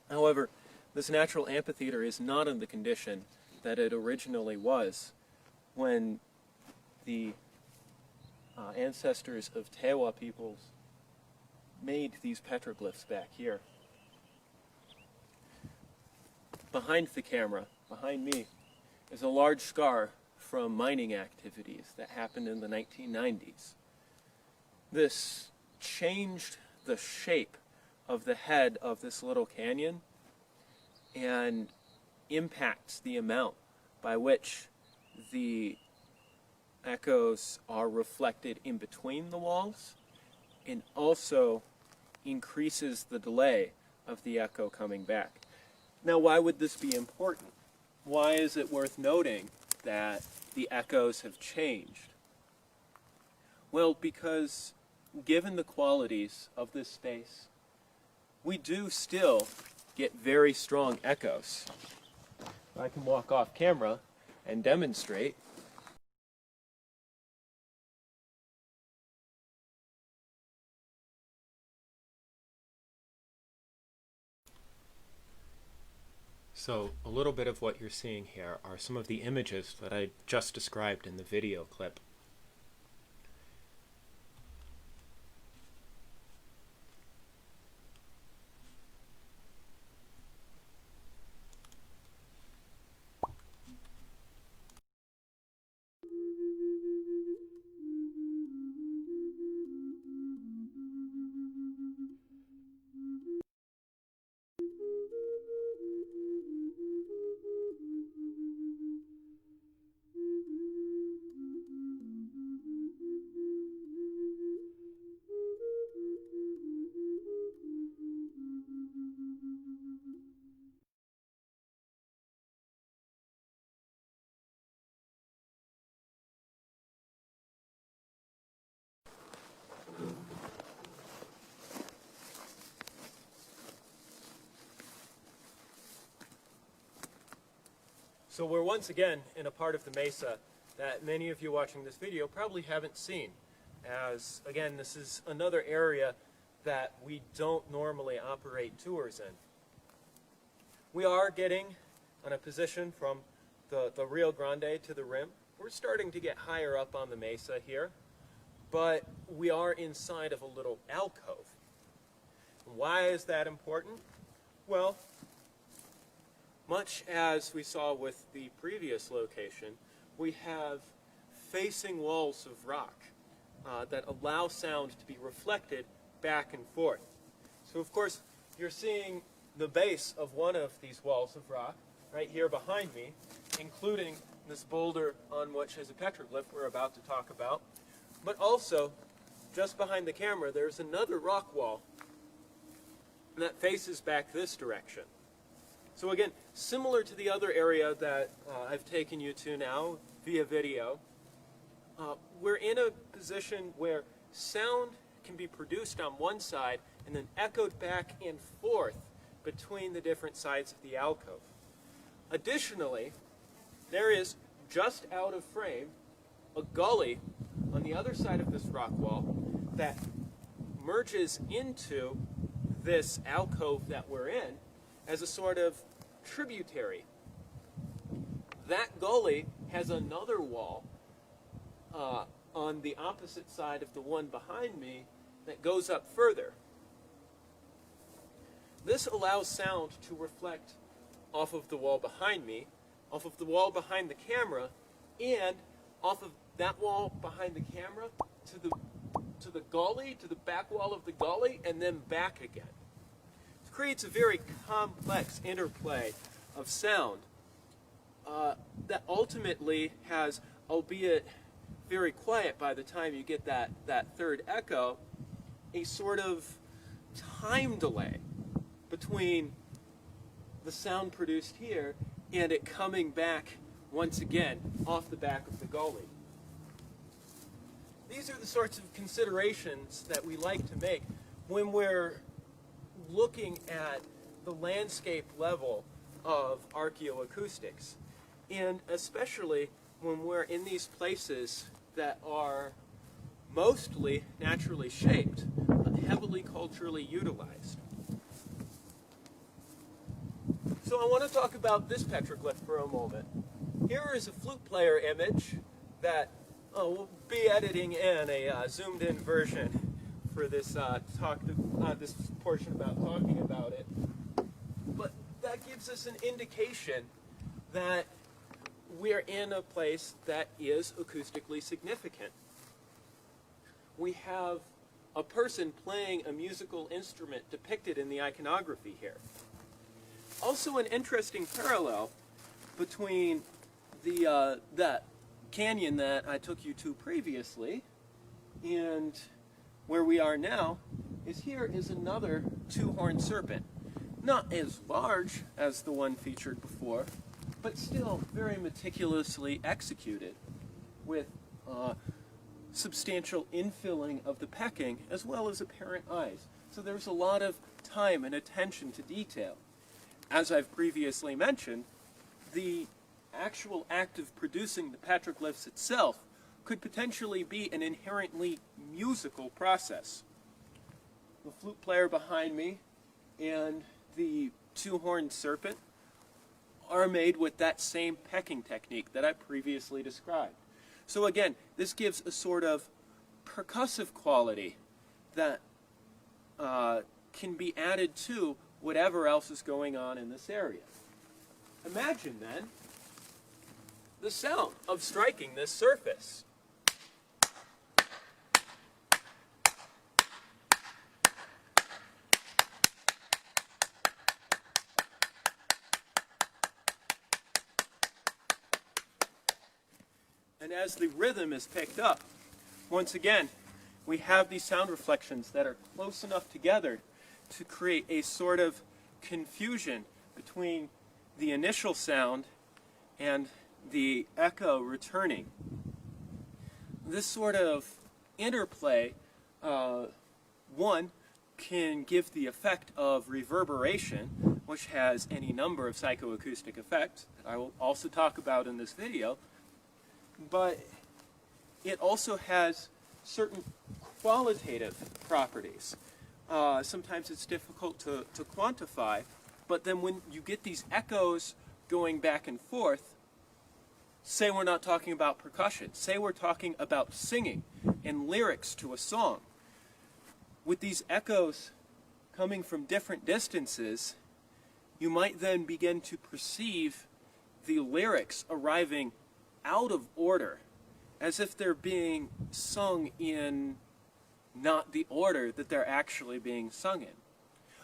Speaker 4: However, this natural amphitheater is not in the condition that it originally was when the ancestors of Tewa peoples made these petroglyphs back here. Behind the camera, behind me, is a large scar from mining activities that happened in the 1990s. This changed the shape of the head of this little canyon and impacts the amount by which the echoes are reflected in between the walls, and also increases the delay of the echo coming back. Now, why would this be important? Why is it worth noting that the echoes have changed? Well, because given the qualities of this space, we do still get very strong echoes. I can walk off camera and demonstrate. So a little bit of what you're seeing here are some of the images that I just described in the video clip. So we're once again in a part of the mesa that many of you watching this video probably haven't seen, as again this is another area that we don't normally operate tours in. We are getting on a position from the Rio Grande to the rim. We're starting to get higher up on the mesa here, but we are inside of a little alcove. Why is that important? Well, much as we saw with the previous location, we have facing walls of rock that allow sound to be reflected back and forth. So of course, you're seeing the base of one of these walls of rock right here behind me, including this boulder on which is a petroglyph we're about to talk about. But also, just behind the camera, there's another rock wall that faces back this direction. So again, similar to the other area that I've taken you to now via video, we're in a position where sound can be produced on one side and then echoed back and forth between the different sides of the alcove. Additionally, there is, just out of frame, a gully on the other side of this rock wall that merges into this alcove that we're in as a sort of tributary. That gully has another wall on the opposite side of the one behind me that goes up further. This allows sound to reflect off of the wall behind me, off of the wall behind the camera, and off of that wall behind the camera to the gully, to the back wall of the gully, and then back again. It creates a very complex interplay of sound that ultimately has, albeit very quiet by the time you get that third echo, a sort of time delay between the sound produced here and it coming back once again off the back of the gully. These are the sorts of considerations that we like to make when we're looking at the landscape level of archaeoacoustics, and especially when we're in these places that are mostly naturally shaped, but heavily culturally utilized. So I want to talk about this petroglyph for a moment. Here is a flute player image that we'll be editing in a zoomed-in version for this this portion about talking about it. But that gives us an indication that we're in a place that is acoustically significant. We have a person playing a musical instrument depicted in the iconography here. Also an interesting parallel between that canyon that I took you to previously and where we are now is here is another two-horned serpent. Not as large as the one featured before, but still very meticulously executed with substantial infilling of the pecking as well as apparent eyes. So there's a lot of time and attention to detail. As I've previously mentioned, the actual act of producing the petroglyphs itself could potentially be an inherently musical process. The flute player behind me and the two-horned serpent are made with that same pecking technique that I previously described. So again, this gives a sort of percussive quality that can be added to whatever else is going on in this area. Imagine then the sound of striking this surface. And as the rhythm is picked up, once again, we have these sound reflections that are close enough together to create a sort of confusion between the initial sound and the echo returning. This sort of interplay, one, can give the effect of reverberation, which has any number of psychoacoustic effects that I will also talk about in this video, but it also has certain qualitative properties. Sometimes it's difficult to quantify, but then when you get these echoes going back and forth, say we're not talking about percussion, say we're talking about singing and lyrics to a song. With these echoes coming from different distances, you might then begin to perceive the lyrics arriving out of order, as if they're being sung in not the order that they're actually being sung in.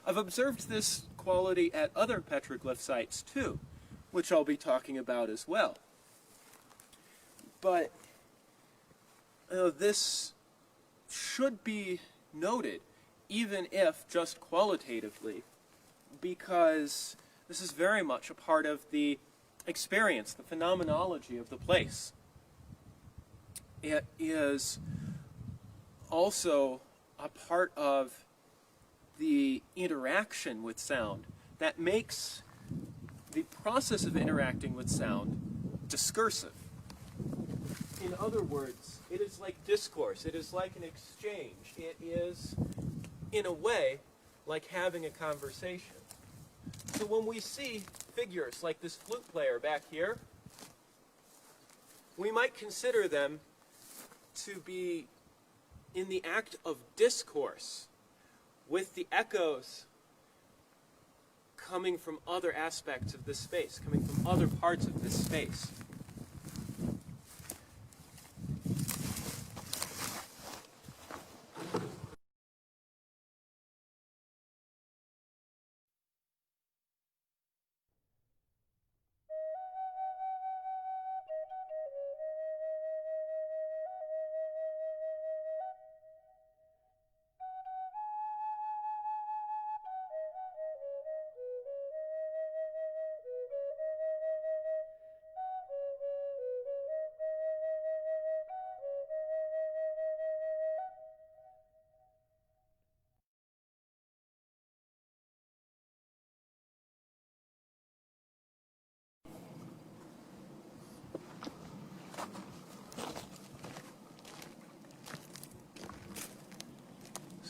Speaker 4: I've observed this quality at other petroglyph sites too, which I'll be talking about as well. But this should be noted, even if just qualitatively, because this is very much a part of the experience, the phenomenology of the place. It is also a part of the interaction with sound that makes the process of interacting with sound discursive. In other words, it is like discourse, it is like an exchange, it is, in a way, like having a conversation. So when we see figures like this flute player back here, we might consider them to be in the act of discourse with the echoes coming from other aspects of this space, coming from other parts of this space.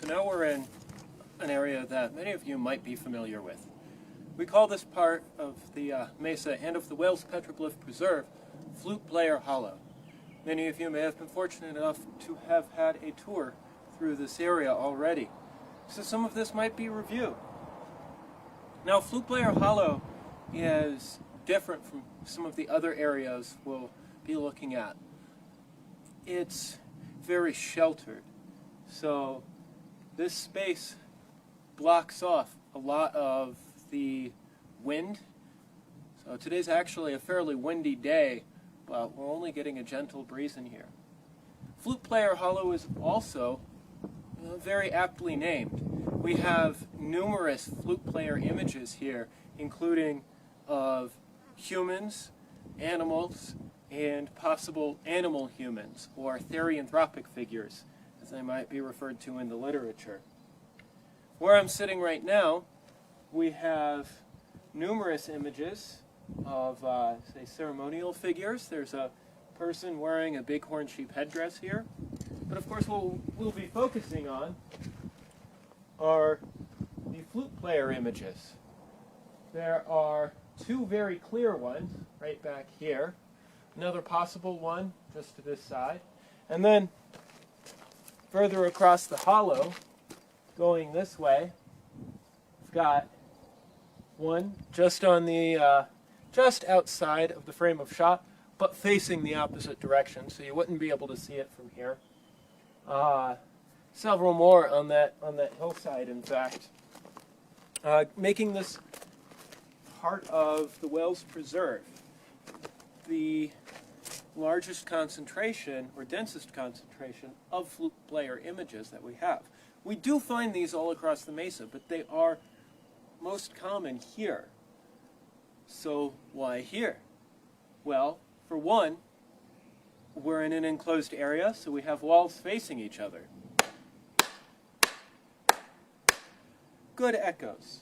Speaker 4: now we're in an area that many of you might be familiar with. We call this part of the Mesa and of the Wales Petroglyph Preserve Flute Player Hollow. Many of you may have been fortunate enough to have had a tour through this area already, so some of this might be review. Now, Flute Player Hollow is different from some of the other areas we'll be looking at. It's very sheltered, so this space blocks off a lot of the wind. So today's actually a fairly windy day, but we're only getting a gentle breeze in here. Flute Player Hollow is also very aptly named. We have numerous flute player images here, including of humans, animals, and possible animal humans, or therianthropic figures, as they might be referred to in the literature. Where I'm sitting right now, we have numerous images of, say, ceremonial figures. There's a person wearing a bighorn sheep headdress here. But of course, what we'll be focusing on are the flute player images. There are two very clear ones right back here, another possible one just to this side, and then further across the hollow, going this way, we've got one just on the just outside of the frame of shot, but facing the opposite direction, so you wouldn't be able to see it from here. Several more on that hillside, in fact, making this part of the Wales Preserve the largest concentration or densest concentration of flute player images that we have. We do find these all across the Mesa, but they are most common here. So why here? Well, for one, we're in an enclosed area, so we have walls facing each other. Good echoes.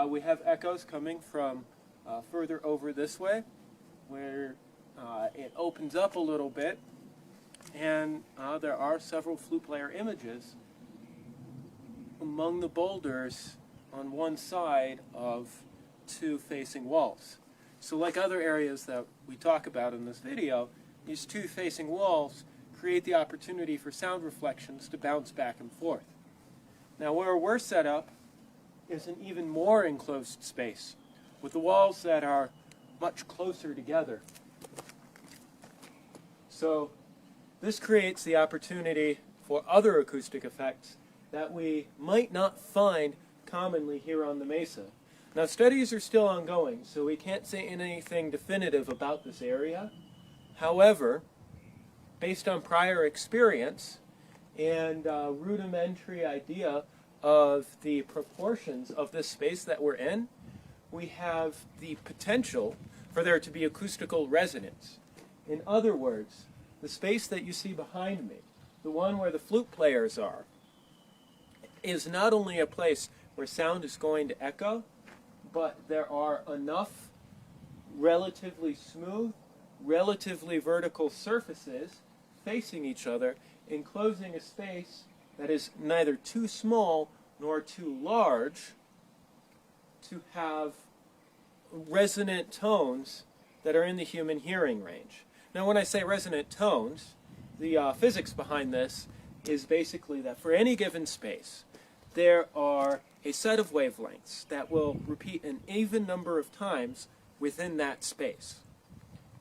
Speaker 4: We have echoes coming from further over this way, where it opens up a little bit, and there are several flute player images among the boulders on one side of two facing walls. So like other areas that we talk about in this video, these two facing walls create the opportunity for sound reflections to bounce back and forth. Now where we're set up is an even more enclosed space, with the walls that are much closer together. So this creates the opportunity for other acoustic effects that we might not find commonly here on the Mesa. Now studies are still ongoing, so we can't say anything definitive about this area. However, based on prior experience and rudimentary idea of the proportions of this space that we're in, we have the potential for there to be acoustical resonance. In other words, the space that you see behind me, the one where the flute players are, is not only a place where sound is going to echo, but there are enough relatively smooth, relatively vertical surfaces facing each other, enclosing a space that is neither too small nor too large to have resonant tones that are in the human hearing range. Now when I say resonant tones, the physics behind this is basically that for any given space, there are a set of wavelengths that will repeat an even number of times within that space.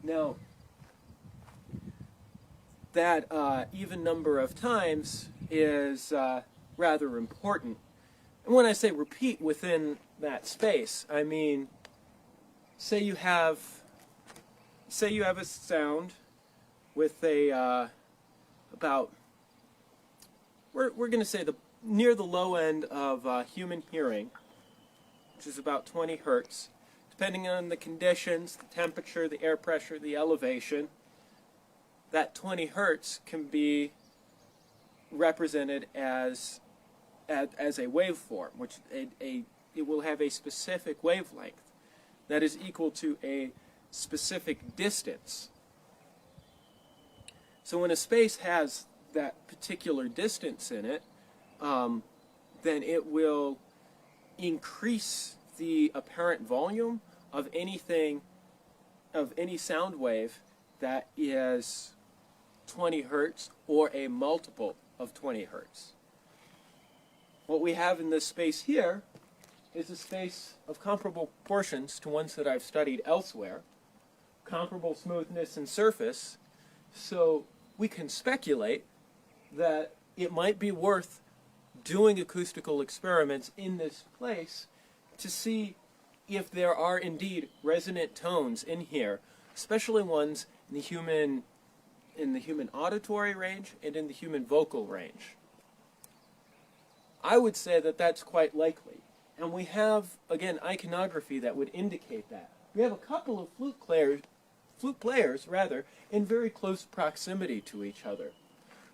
Speaker 4: Now, that even number of times is rather important. And when I say repeat within that space, I mean, say you have a sound with a about, we're going to say near the low end of human hearing, which is about 20 hertz. Depending on the conditions, the temperature, the air pressure, the elevation, that 20 hertz can be represented as a waveform, which it will have a specific wavelength that is equal to a specific distance. So when a space has that particular distance in it, then it will increase the apparent volume of anything, of any sound wave that is 20 hertz or a multiple of 20 hertz. What we have in this space here is a space of comparable proportions to ones that I've studied elsewhere, comparable smoothness and surface, so we can speculate that it might be worth doing acoustical experiments in this place to see if there are indeed resonant tones in here, especially ones in the human auditory range and in the human vocal range. I would say that that's quite likely. And we have, again, iconography that would indicate that. We have a couple of flute players in very close proximity to each other.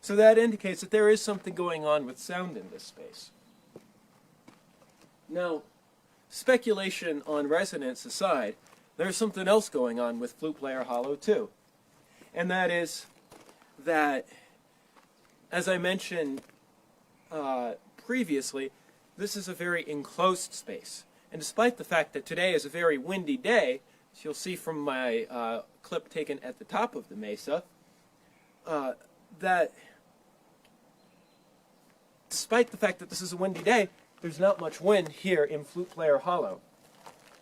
Speaker 4: So that indicates that there is something going on with sound in this space. Now, speculation on resonance aside, there's something else going on with flute player hollow too. And that is that, as I mentioned previously, this is a very enclosed space. And despite the fact that today is a very windy day, as you'll see from my clip taken at the top of the mesa, that despite the fact that this is a windy day, there's not much wind here in Flute Player Hollow.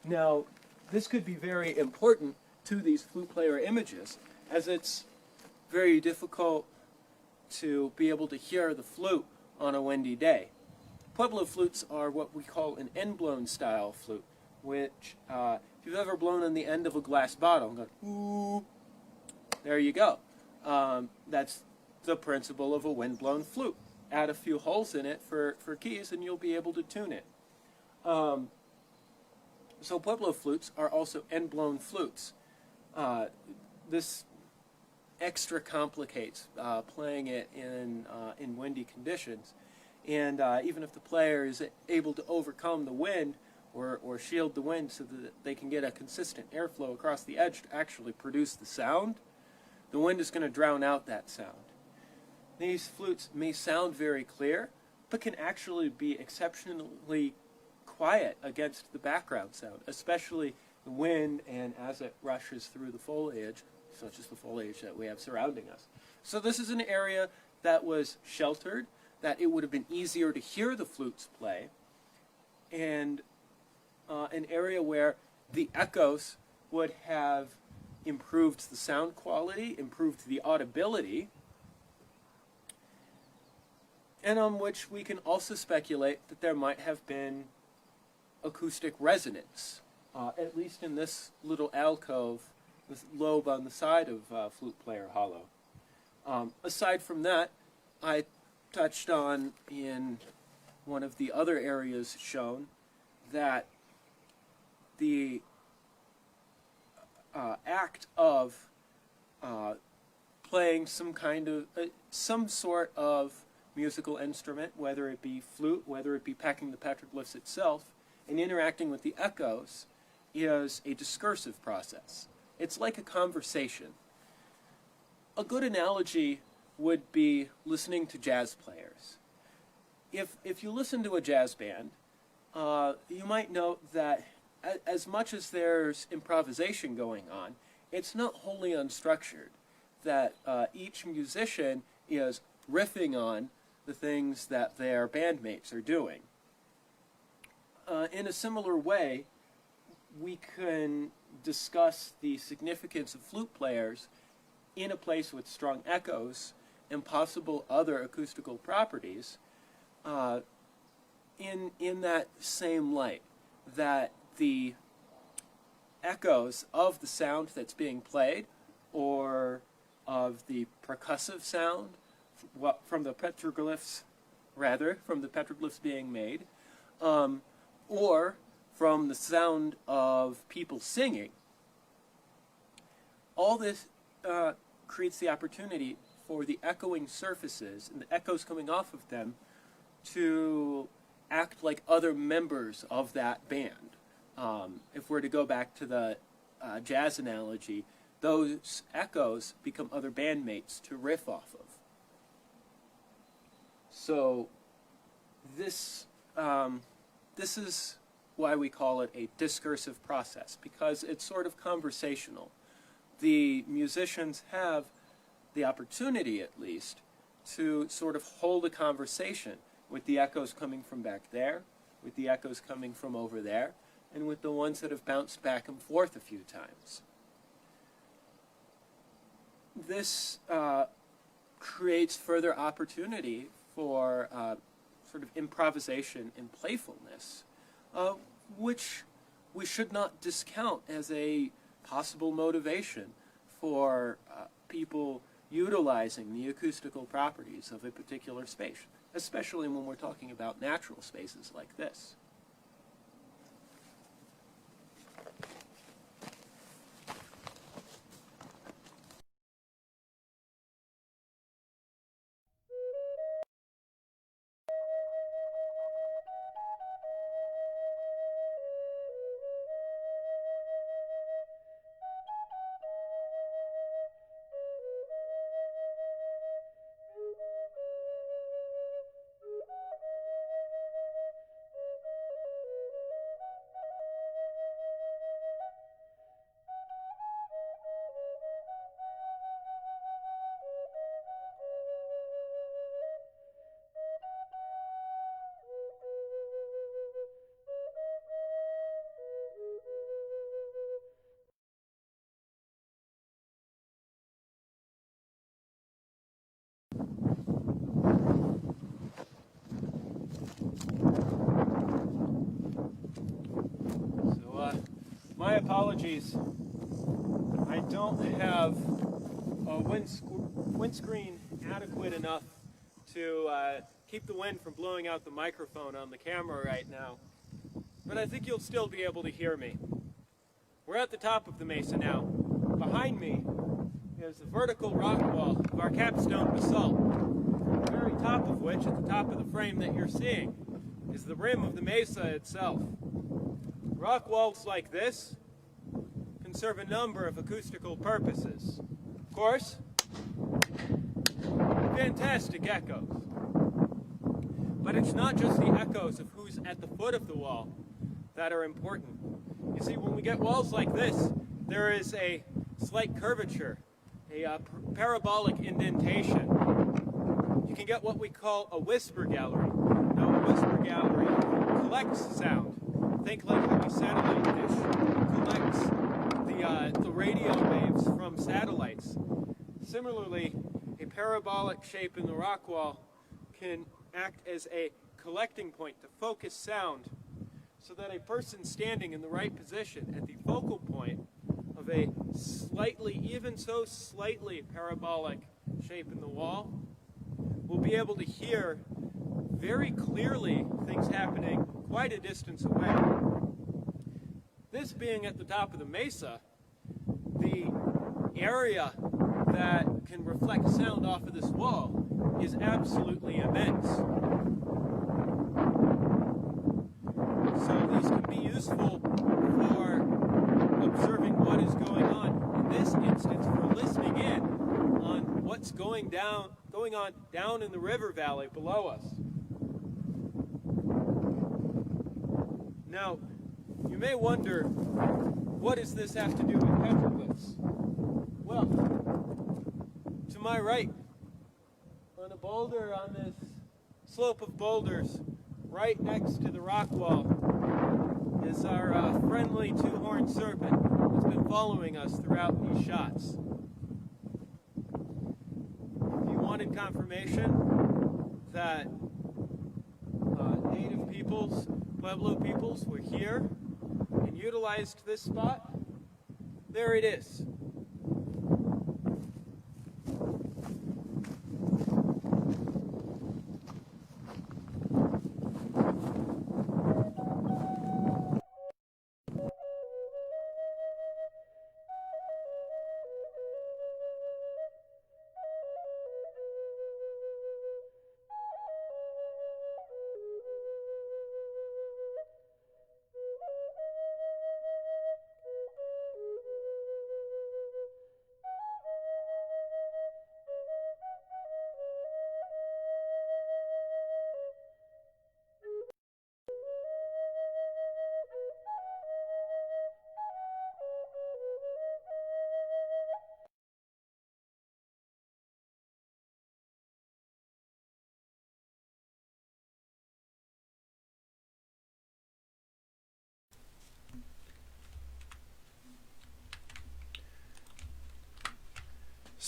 Speaker 4: Now, this could be very important to these flute player images, as it's very difficult to be able to hear the flute on a windy day. Pueblo flutes are what we call an end-blown style flute, which, if you've ever blown on the end of a glass bottle, go, ooh, there you go. That's the principle of a wind-blown flute. Add a few holes in it for keys and you'll be able to tune it. So Pueblo flutes are also end-blown flutes. This extra complicates playing it in windy conditions. And even if the player is able to overcome the wind or shield the wind so that they can get a consistent airflow across the edge to actually produce the sound, the wind is going to drown out that sound. These flutes may sound very clear, but can actually be exceptionally quiet against the background sound, especially the wind and as it rushes through the foliage, such as the foliage that we have surrounding us. So this is an area that was sheltered, that it would have been easier to hear the flutes play, and an area where the echoes would have improved the sound quality, improved the audibility, and on which we can also speculate that there might have been acoustic resonance, at least in this little alcove, this lobe on the side of Flute Player Hollow. Aside from that, I touched on in one of the other areas shown that the act of playing some sort of musical instrument, whether it be flute, whether it be pecking the petroglyphs itself, and interacting with the echoes, is a discursive process. It's like a conversation. A good analogy would be listening to jazz players. If you listen to a jazz band, you might note that as much as there's improvisation going on, it's not wholly unstructured, that each musician is riffing on the things that their bandmates are doing. In a similar way, we can discuss the significance of flute players in a place with strong echoes and possible other acoustical properties in that same light, that the echoes of the sound that's being played or of the percussive sound from the petroglyphs being made, or from the sound of people singing, all this creates the opportunity for the echoing surfaces and the echoes coming off of them to act like other members of that band. If we're to go back to the jazz analogy, those echoes become other bandmates to riff off of. So this this is why we call it a discursive process, because it's sort of conversational. The musicians have the opportunity, at least, to sort of hold a conversation with the echoes coming from back there, with the echoes coming from over there, and with the ones that have bounced back and forth a few times. This creates further opportunity for sort of improvisation and playfulness, which we should not discount as a possible motivation for people utilizing the acoustical properties of a particular space, especially when we're talking about natural spaces like this. My apologies. I don't have a windscreen adequate enough to keep the wind from blowing out the microphone on the camera right now, but I think you'll still be able to hear me. We're at the top of the mesa now. Behind me is the vertical rock wall of our capstone basalt, the very top of which, at the top of the frame that you're seeing, is the rim of the mesa itself. Rock walls like this can serve a number of acoustical purposes. Of course, fantastic echoes. But it's not just the echoes of who's at the foot of the wall that are important. You see, when we get walls like this, there is a slight curvature, a parabolic indentation. You can get what we call a whisper gallery. Now, a whisper gallery collects sound. Think like how a satellite dish collects the radio waves from satellites. Similarly, a parabolic shape in the rock wall can act as a collecting point to focus sound, so that a person standing in the right position at the focal point of a slightly, even so slightly parabolic shape in the wall will be able to hear very clearly things happening quite a distance away. This being at the top of the mesa, the area that can reflect sound off of this wall is absolutely immense. So these can be useful for observing what is going on. In this instance, for listening in on what's going on down in the river valley below us. Now, you may wonder, what does this have to do with petroglyphs? Well, to my right, on a boulder on this slope of boulders, right next to the rock wall, is our friendly two-horned serpent that's been following us throughout these shots. If you wanted confirmation that native peoples, Pueblo peoples, were here and utilized this spot, there it is.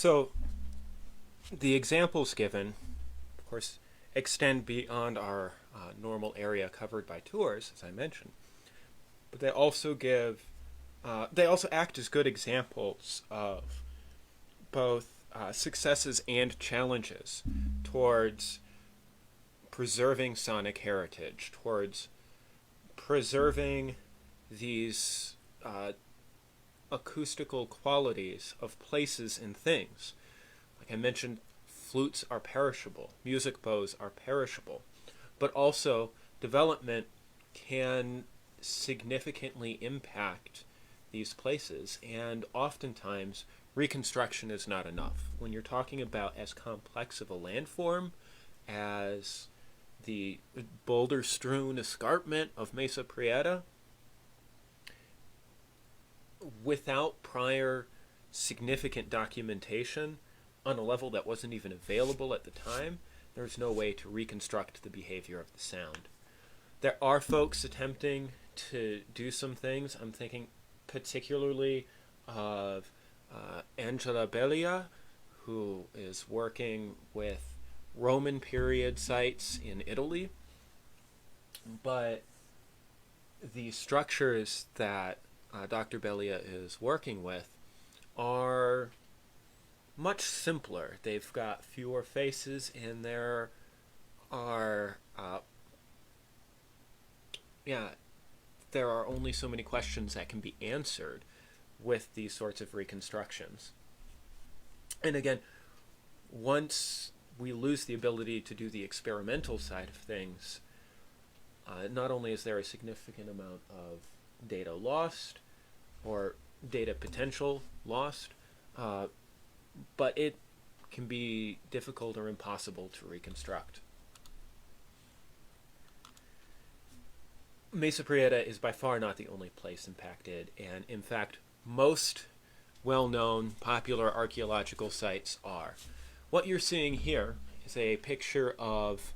Speaker 4: So the examples given, of course, extend beyond our normal area covered by tours, as I mentioned. But they also act as good examples of both successes and challenges towards preserving sonic heritage, towards preserving these acoustical qualities of places and things. Like I mentioned, flutes are perishable, music bows are perishable, but also development can significantly impact these places, and oftentimes reconstruction is not enough. When you're talking about as complex of a landform as the boulder-strewn escarpment of Mesa Prieta, without prior significant documentation on a level that wasn't even available at the time, there's no way to reconstruct the behavior of the sound. There are folks attempting to do some things. I'm thinking particularly of Angela Bellia, who is working with Roman period sites in Italy. But the structures that Dr. Bellia is working with are much simpler. They've got fewer faces, and there are there are only so many questions that can be answered with these sorts of reconstructions. And again, once we lose the ability to do the experimental side of things, not only is there a significant amount of data lost or data potential lost, but it can be difficult or impossible to reconstruct. Mesa Prieta is by far not the only place impacted, and in fact, most well-known, popular archaeological sites are. What you're seeing here is a picture of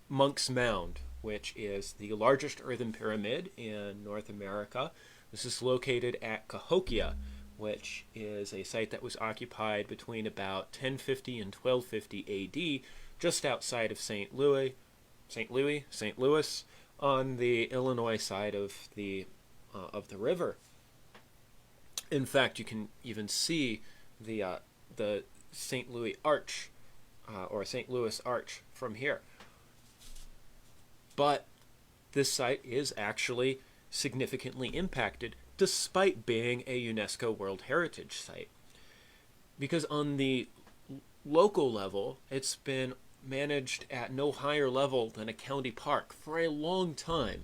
Speaker 4: Monk's Mound, which is the largest earthen pyramid in North America. This is located at Cahokia, which is a site that was occupied between about 1050 and 1250 AD, just outside of St. Louis, on the Illinois side of the river. In fact, you can even see the St. Louis Arch, or St. Louis Arch, from here. But this site is actually significantly impacted, despite being a UNESCO World Heritage Site. Because on the local level, it's been managed at no higher level than a county park for a long time,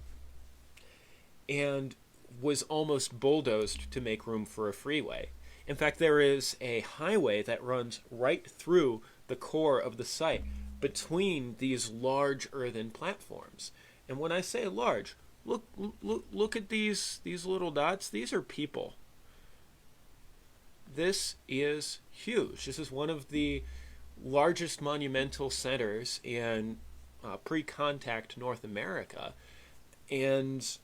Speaker 4: and was almost bulldozed to make room for a freeway. In fact, there is a highway that runs right through the core of the site between these large earthen platforms. And when I say large, look at these little dots. These are people. This is huge. This is one of the largest monumental centers in pre-contact North America, and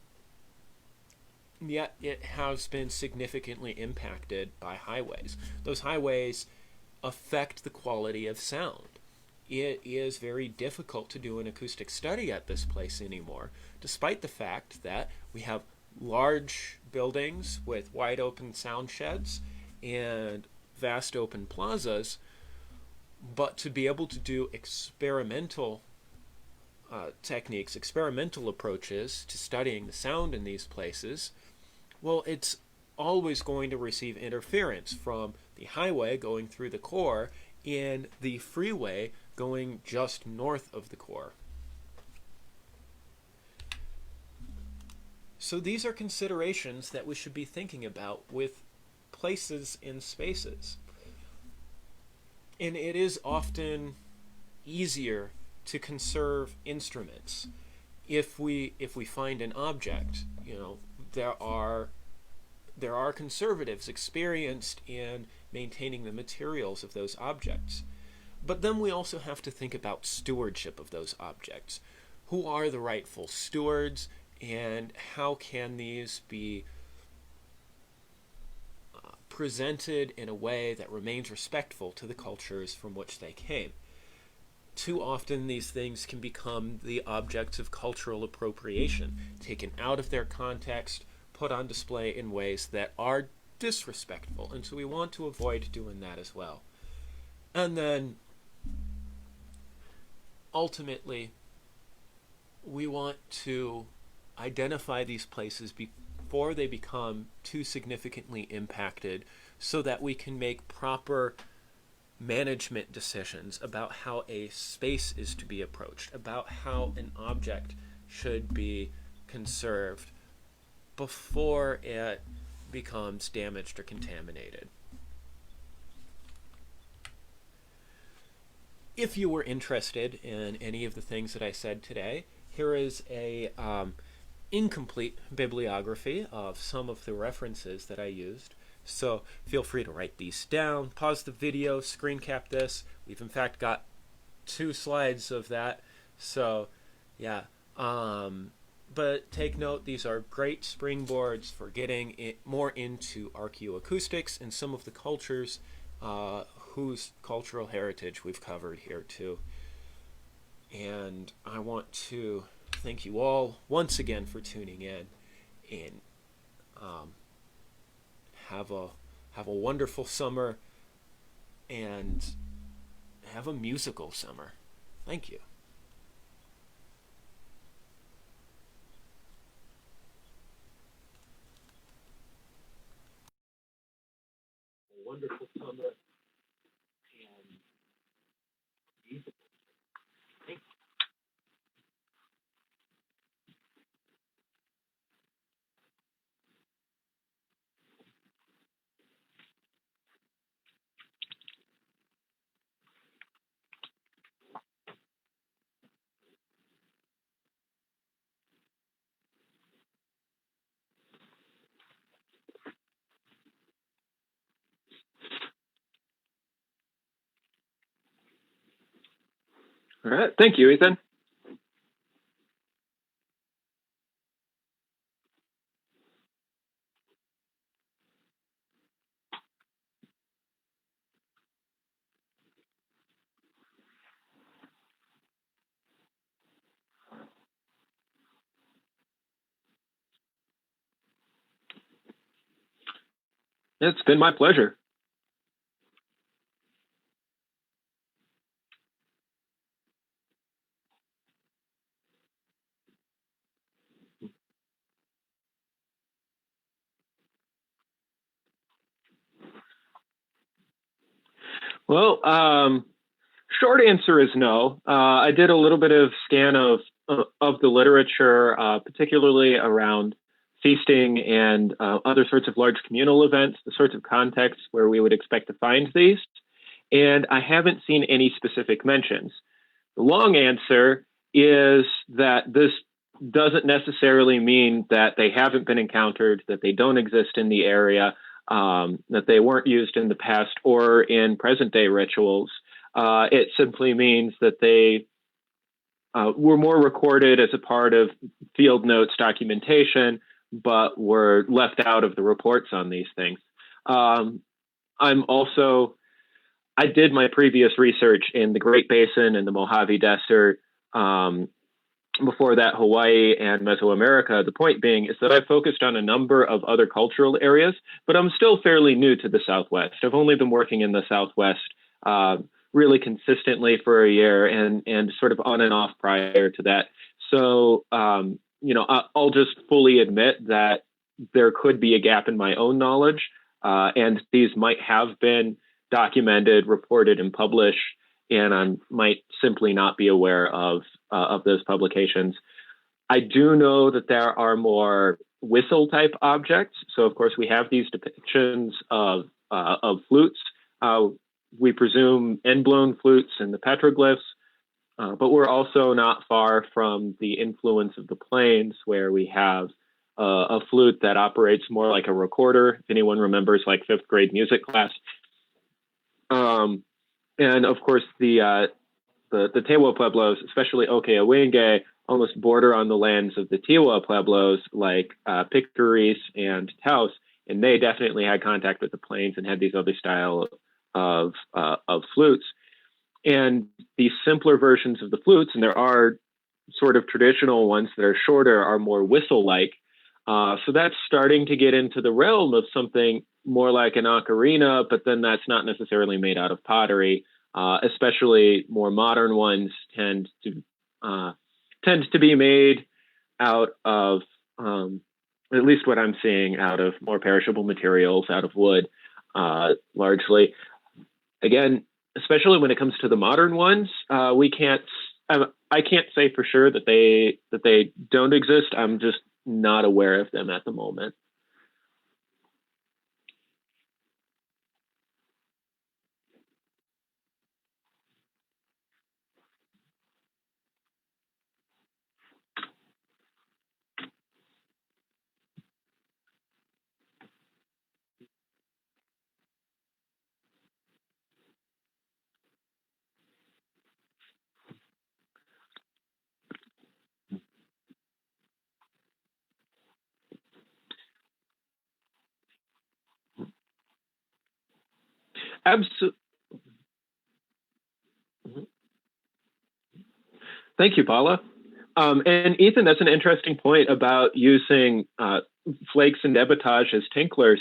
Speaker 4: yet it has been significantly impacted by highways. Those highways affect the quality of sound. It is very difficult to do an acoustic study at this place anymore, despite the fact that we have large buildings with wide open sound sheds and vast open plazas. But to be able to do experimental techniques, experimental approaches to studying the sound in these places, well, it's always going to receive interference from the highway going through the core and the freeway going just north of the core. So these are considerations that we should be thinking about with places and spaces. And it is often easier to conserve instruments if we find an object. There are conservatives experienced in maintaining the materials of those objects. But then we also have to think about stewardship of those objects. Who are the rightful stewards, and how can these be presented in a way that remains respectful to the cultures from which they came. Too often these things can become the objects of cultural appropriation, taken out of their context, put on display in ways that are disrespectful, and so we want to avoid doing that as well. And then ultimately we want to identify these places before they become too significantly impacted, so that we can make proper management decisions about how a space is to be approached, about how an object should be conserved before it becomes damaged or contaminated. If you were interested in any of the things that I said today, here is a incomplete bibliography of some of the references that I used. So feel free to write these down, pause the video, screen cap this. We've in fact got 2 slides of that. So yeah, but take note, these are great springboards for getting more into archaeoacoustics and some of the cultures whose cultural heritage we've covered here too. And I want to thank you all once again for tuning in, and have a wonderful summer, and have a musical summer. Thank you. A wonderful summer and musical. Thank you.
Speaker 3: All right. Thank you, Ethan. It's been my pleasure. Well, short answer is no. I did a little bit of scan of the literature, particularly around feasting and other sorts of large communal events, the sorts of contexts where we would expect to find these. And I haven't seen any specific mentions. The long answer is that this doesn't necessarily mean that they haven't been encountered, that they don't exist in the area, that they weren't used in the past or in present day rituals. It simply means that they were more recorded as a part of field notes documentation, but were left out of the reports on these things. I did my previous research in the Great Basin and the Mojave Desert, before that Hawaii and Mesoamerica. The point being is that I focused on a number of other cultural areas, but I'm still fairly new to the Southwest. I've only been working in the Southwest really consistently for a year, and sort of on and off prior to that. So, I'll just fully admit that there could be a gap in my own knowledge, and these might have been documented, reported, and published, and I might simply not be aware of those publications. I do know that there are more whistle type objects. So of course we have these depictions of flutes. We presume end-blown flutes in the petroglyphs, but we're also not far from the influence of the plains, where we have a flute that operates more like a recorder. If anyone remembers like 5th grade music class. And of course the Tewa Pueblos, especially Okeawenge, almost border on the lands of the Tewa Pueblos like Piccaries and Taos, and they definitely had contact with the plains and had these other style of flutes. And these simpler versions of the flutes, and there are sort of traditional ones that are shorter, are more whistle-like. So that's starting to get into the realm of something more like an ocarina, but then that's not necessarily made out of pottery. Especially more modern ones tend to be made out of, at least what I'm seeing, out of more perishable materials, out of wood, largely. Again, especially when it comes to the modern ones, I can't say for sure that they don't exist. I'm just not aware of them at the moment. Absolutely. Thank you, Paula. And Ethan, that's an interesting point about using flakes and debitage as tinklers.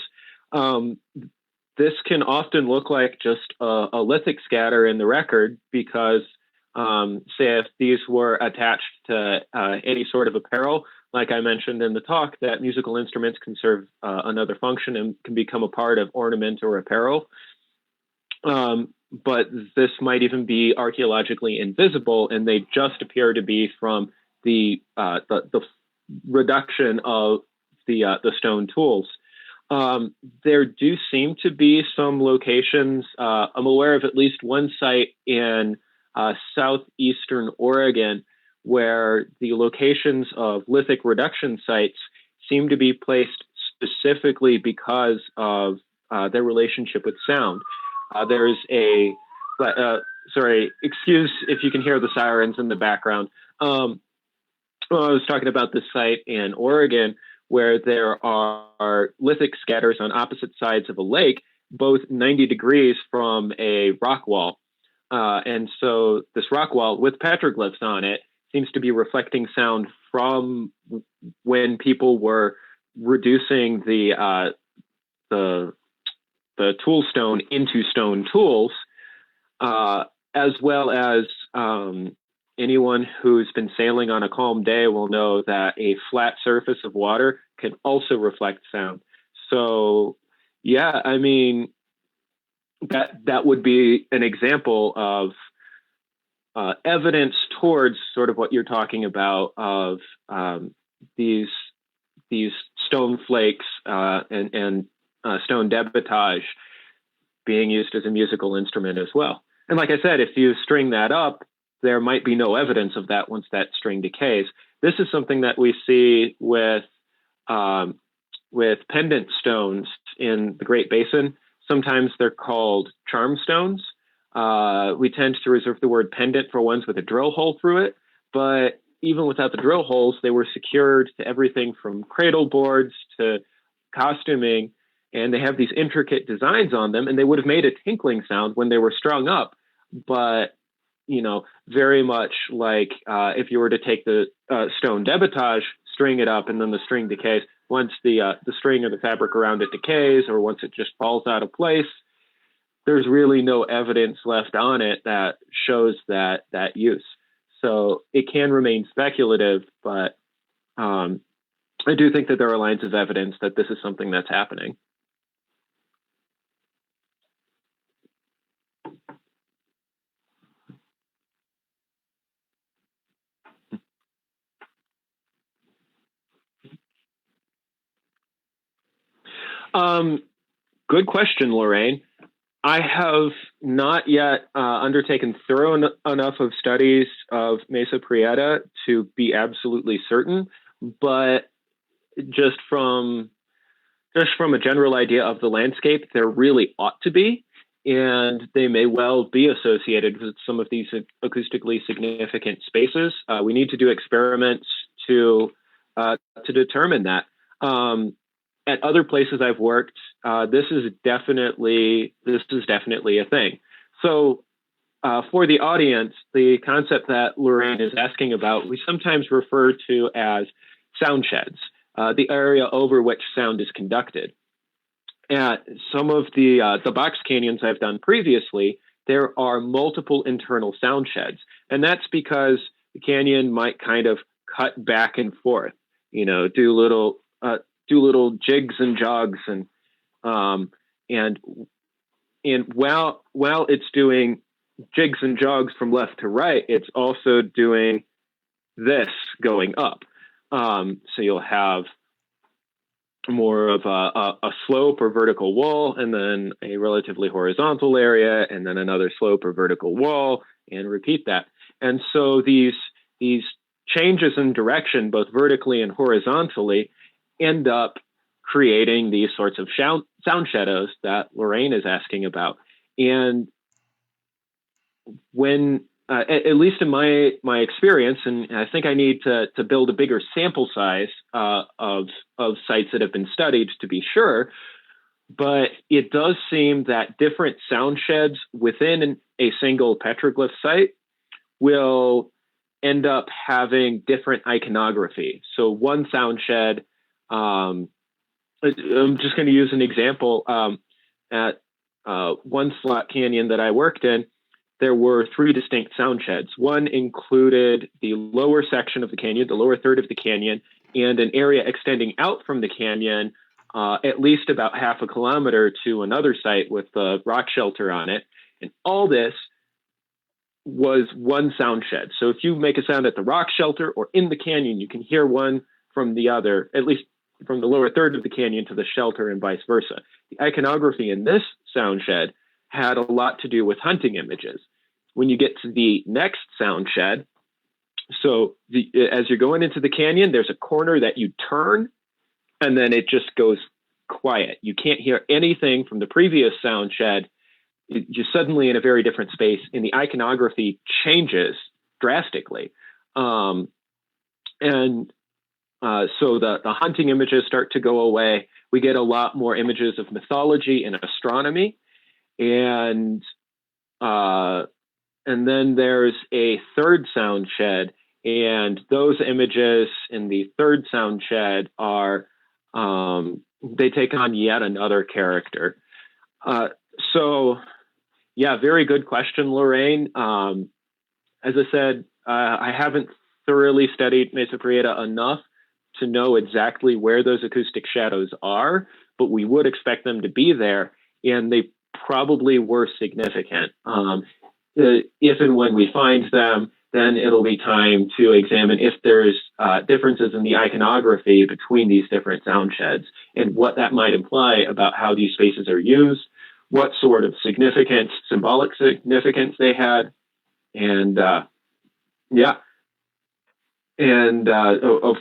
Speaker 3: This can often look like just a lithic scatter in the record because, say, if these were attached to any sort of apparel, like I mentioned in the talk, that musical instruments can serve another function and can become a part of ornament or apparel. But this might even be archaeologically invisible, and they just appear to be from the reduction of the stone tools. There do seem to be some locations. I'm aware of at least one site in southeastern Oregon where the locations of lithic reduction sites seem to be placed specifically because of their relationship with sound. There's sorry, excuse if you can hear the sirens in the background. I was talking about this site in Oregon where there are lithic scatters on opposite sides of a lake, both 90 degrees from a rock wall. And so this rock wall with petroglyphs on it seems to be reflecting sound from when people were reducing the tool stone into stone tools, as well as anyone who's been sailing on a calm day will know that a flat surface of water can also reflect sound. So, yeah, I mean, that would be an example of evidence towards sort of what you're talking about of these stone flakes and stone debitage being used as a musical instrument as well. And like I said, if you string that up, there might be no evidence of that once that string decays. This is something that we see with pendant stones in the Great Basin. Sometimes they're called charm stones. We tend to reserve the word pendant for ones with a drill hole through it, but even without the drill holes, they were secured to everything from cradle boards to costuming, and they have these intricate designs on them, and they would have made a tinkling sound when they were strung up. But, you know, very much like if you were to take the stone debitage, string it up, and then the string decays. Once the string or the fabric around it decays, or once it just falls out of place, there's really no evidence left on it that shows that use. So it can remain speculative, but I do think that there are lines of evidence that this is something that's happening. Good question, Lorraine. I have not yet undertaken thorough enough of studies of Mesa Prieta to be absolutely certain, but just from a general idea of the landscape, there really ought to be, and they may well be associated with some of these acoustically significant spaces. We need to do experiments to determine that. at other places I've worked, this is definitely a thing. So for the audience, the concept that Lorraine is asking about, we sometimes refer to as sound sheds, the area over which sound is conducted. At some of the box canyons I've done previously, there are multiple internal sound sheds, and that's because the canyon might kind of cut back and forth, do little jigs and jogs, and while it's doing jigs and jogs from left to right, it's also doing this going up. So you'll have more of a slope or vertical wall, and then a relatively horizontal area, and then another slope or vertical wall, and repeat that. And so these changes in direction, both vertically and horizontally, end up creating these sorts of sound shadows that Lorraine is asking about. And when at least in my experience, and I think I need to build a bigger sample size of sites that have been studied to be sure, but it does seem that different sound sheds within a single petroglyph site will end up having different iconography. So one sound shed, I'm just going to use an example. At one slot canyon that I worked in, there were 3 distinct sound sheds. One included the lower section of the canyon, the lower third of the canyon, and an area extending out from the canyon at least about half a kilometer to another site with a rock shelter on it. And all this was one sound shed. So if you make a sound at the rock shelter or in the canyon, you can hear one from the other, at least from the lower third of the canyon to the shelter and vice versa. The iconography in this sound shed had a lot to do with hunting images. When you get to the next sound shed, so as you're going into the canyon, there's a corner that you turn, and then it just goes quiet. You can't hear anything from the previous sound shed. You're suddenly in a very different space, and the iconography changes drastically. So the hunting images start to go away. We get a lot more images of mythology and astronomy. And then there's a third sound shed, and those images in the third sound shed are, they take on yet another character. So yeah, very good question, Lorraine. As I said, I haven't thoroughly studied Mesa Prieta enough to know exactly where those acoustic shadows are, but we would expect them to be there, and they probably were significant. If and when we find them, then it'll be time to examine if there's differences in the iconography between these different sound sheds and what that might imply about how these spaces are used, what sort of symbolic significance they had, and of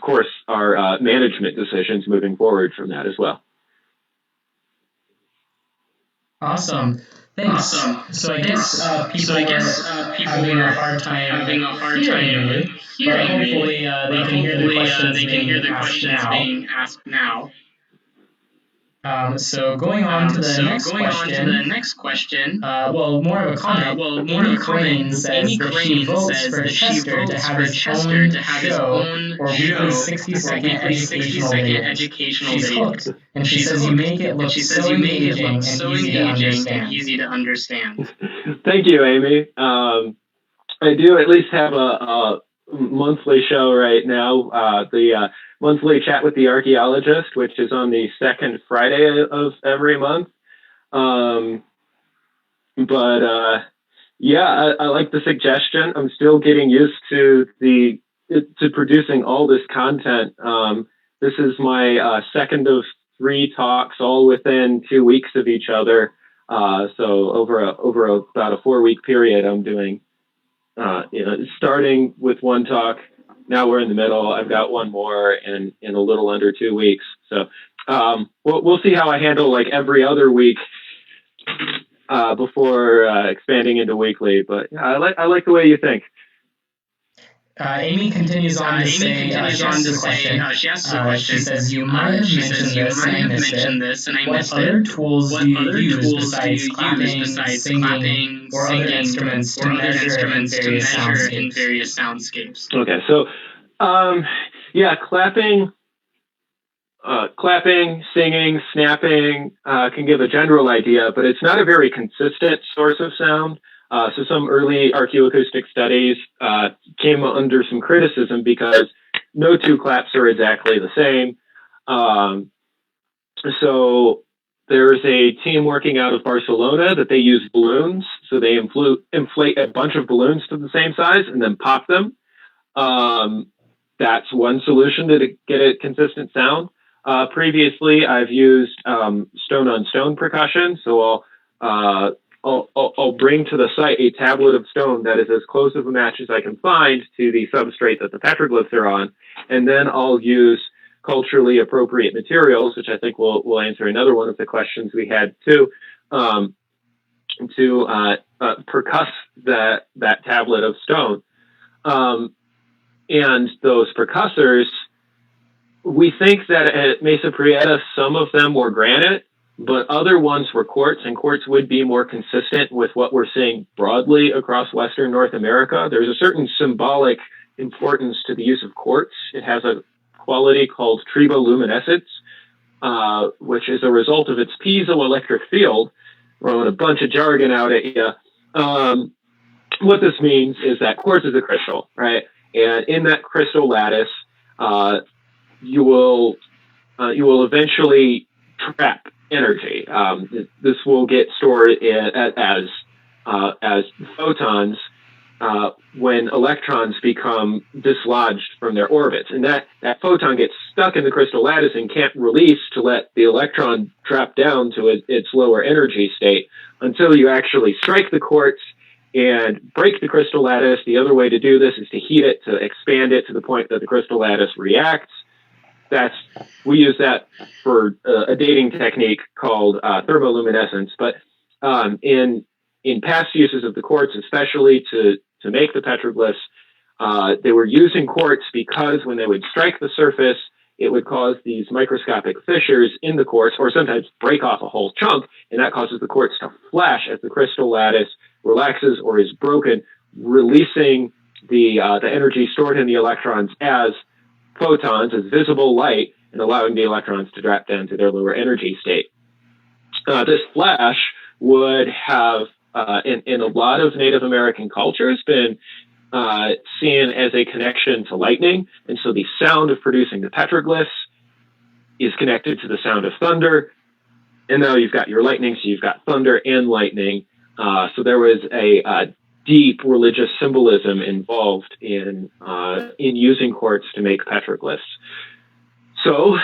Speaker 3: course, our management decisions moving forward from that as well.
Speaker 5: Awesome. Thanks. So I guess people are having a hard time hearing me, but hopefully they can hear the questions being asked now. So going on to the next question, more of a comment. Amy Crane says that she votes for Chester to have his own show or weekly 60-second educational videos. She's hooked, and she says you make it look so engaging and easy to understand.
Speaker 3: Thank you, Amy. I do at least have a monthly show right now, the monthly chat with the Archaeologist, which is on the second Friday of every month. I like the suggestion. I'm still getting used to producing all this content. This is my second of 3 talks, all within 2 weeks of each other. So over about a 4-week period, I'm doing, starting with one talk. Now we're in the middle. I've got one more in a little under 2 weeks. So we'll see how I handle like every other week before expanding into weekly. But I like the way you think.
Speaker 5: Amy continues on to say, she asks the question, she says, you might have mentioned this and I missed it. What other tools do you use besides clapping, singing, or other instruments to measure in various soundscapes?
Speaker 3: Okay, so yeah, clapping, singing, snapping can give a general idea, but it's not a very consistent source of sound. So some early archaeoacoustic studies came under some criticism because no two claps are exactly the same. So there's a team working out of Barcelona that they use balloons. So they inflate a bunch of balloons to the same size and then pop them. That's one solution to get a consistent sound. Previously, I've used stone-on-stone percussion. So I'll bring to the site a tablet of stone that is as close of a match as I can find to the substrate that the petroglyphs are on, and then I'll use culturally appropriate materials, which I think will answer another one of the questions we had too, to percuss that tablet of stone. And those percussors, we think that at Mesa Prieta, some of them were granite, but other ones were quartz, and quartz would be more consistent with what we're seeing broadly across Western North America. There's a certain symbolic importance to the use of quartz. It has a quality called triboluminescence, which is a result of its piezoelectric field. Throwing a bunch of jargon out at you. What this means is that quartz is a crystal, right? And in that crystal lattice, you will eventually trap energy. This will get stored as photons when electrons become dislodged from their orbits. And that photon gets stuck in the crystal lattice and can't release to let the electron drop down to its lower energy state until you actually strike the quartz and break the crystal lattice. The other way to do this is to heat it, to expand it to the point that the crystal lattice reacts. We use that for a dating technique called thermoluminescence. But in past uses of the quartz, especially to make the petroglyphs, they were using quartz because when they would strike the surface, it would cause these microscopic fissures in the quartz, or sometimes break off a whole chunk, and that causes the quartz to flash as the crystal lattice relaxes or is broken, releasing the energy stored in the electrons as photons, as visible light, and allowing the electrons to drop down to their lower energy state. This flash would have, in a lot of Native American cultures, been seen as a connection to lightning, and so the sound of producing the petroglyphs is connected to the sound of thunder, and now you've got your lightning, so you've got thunder and lightning. So there was a deep religious symbolism involved in using quartz to make petroglyphs. So,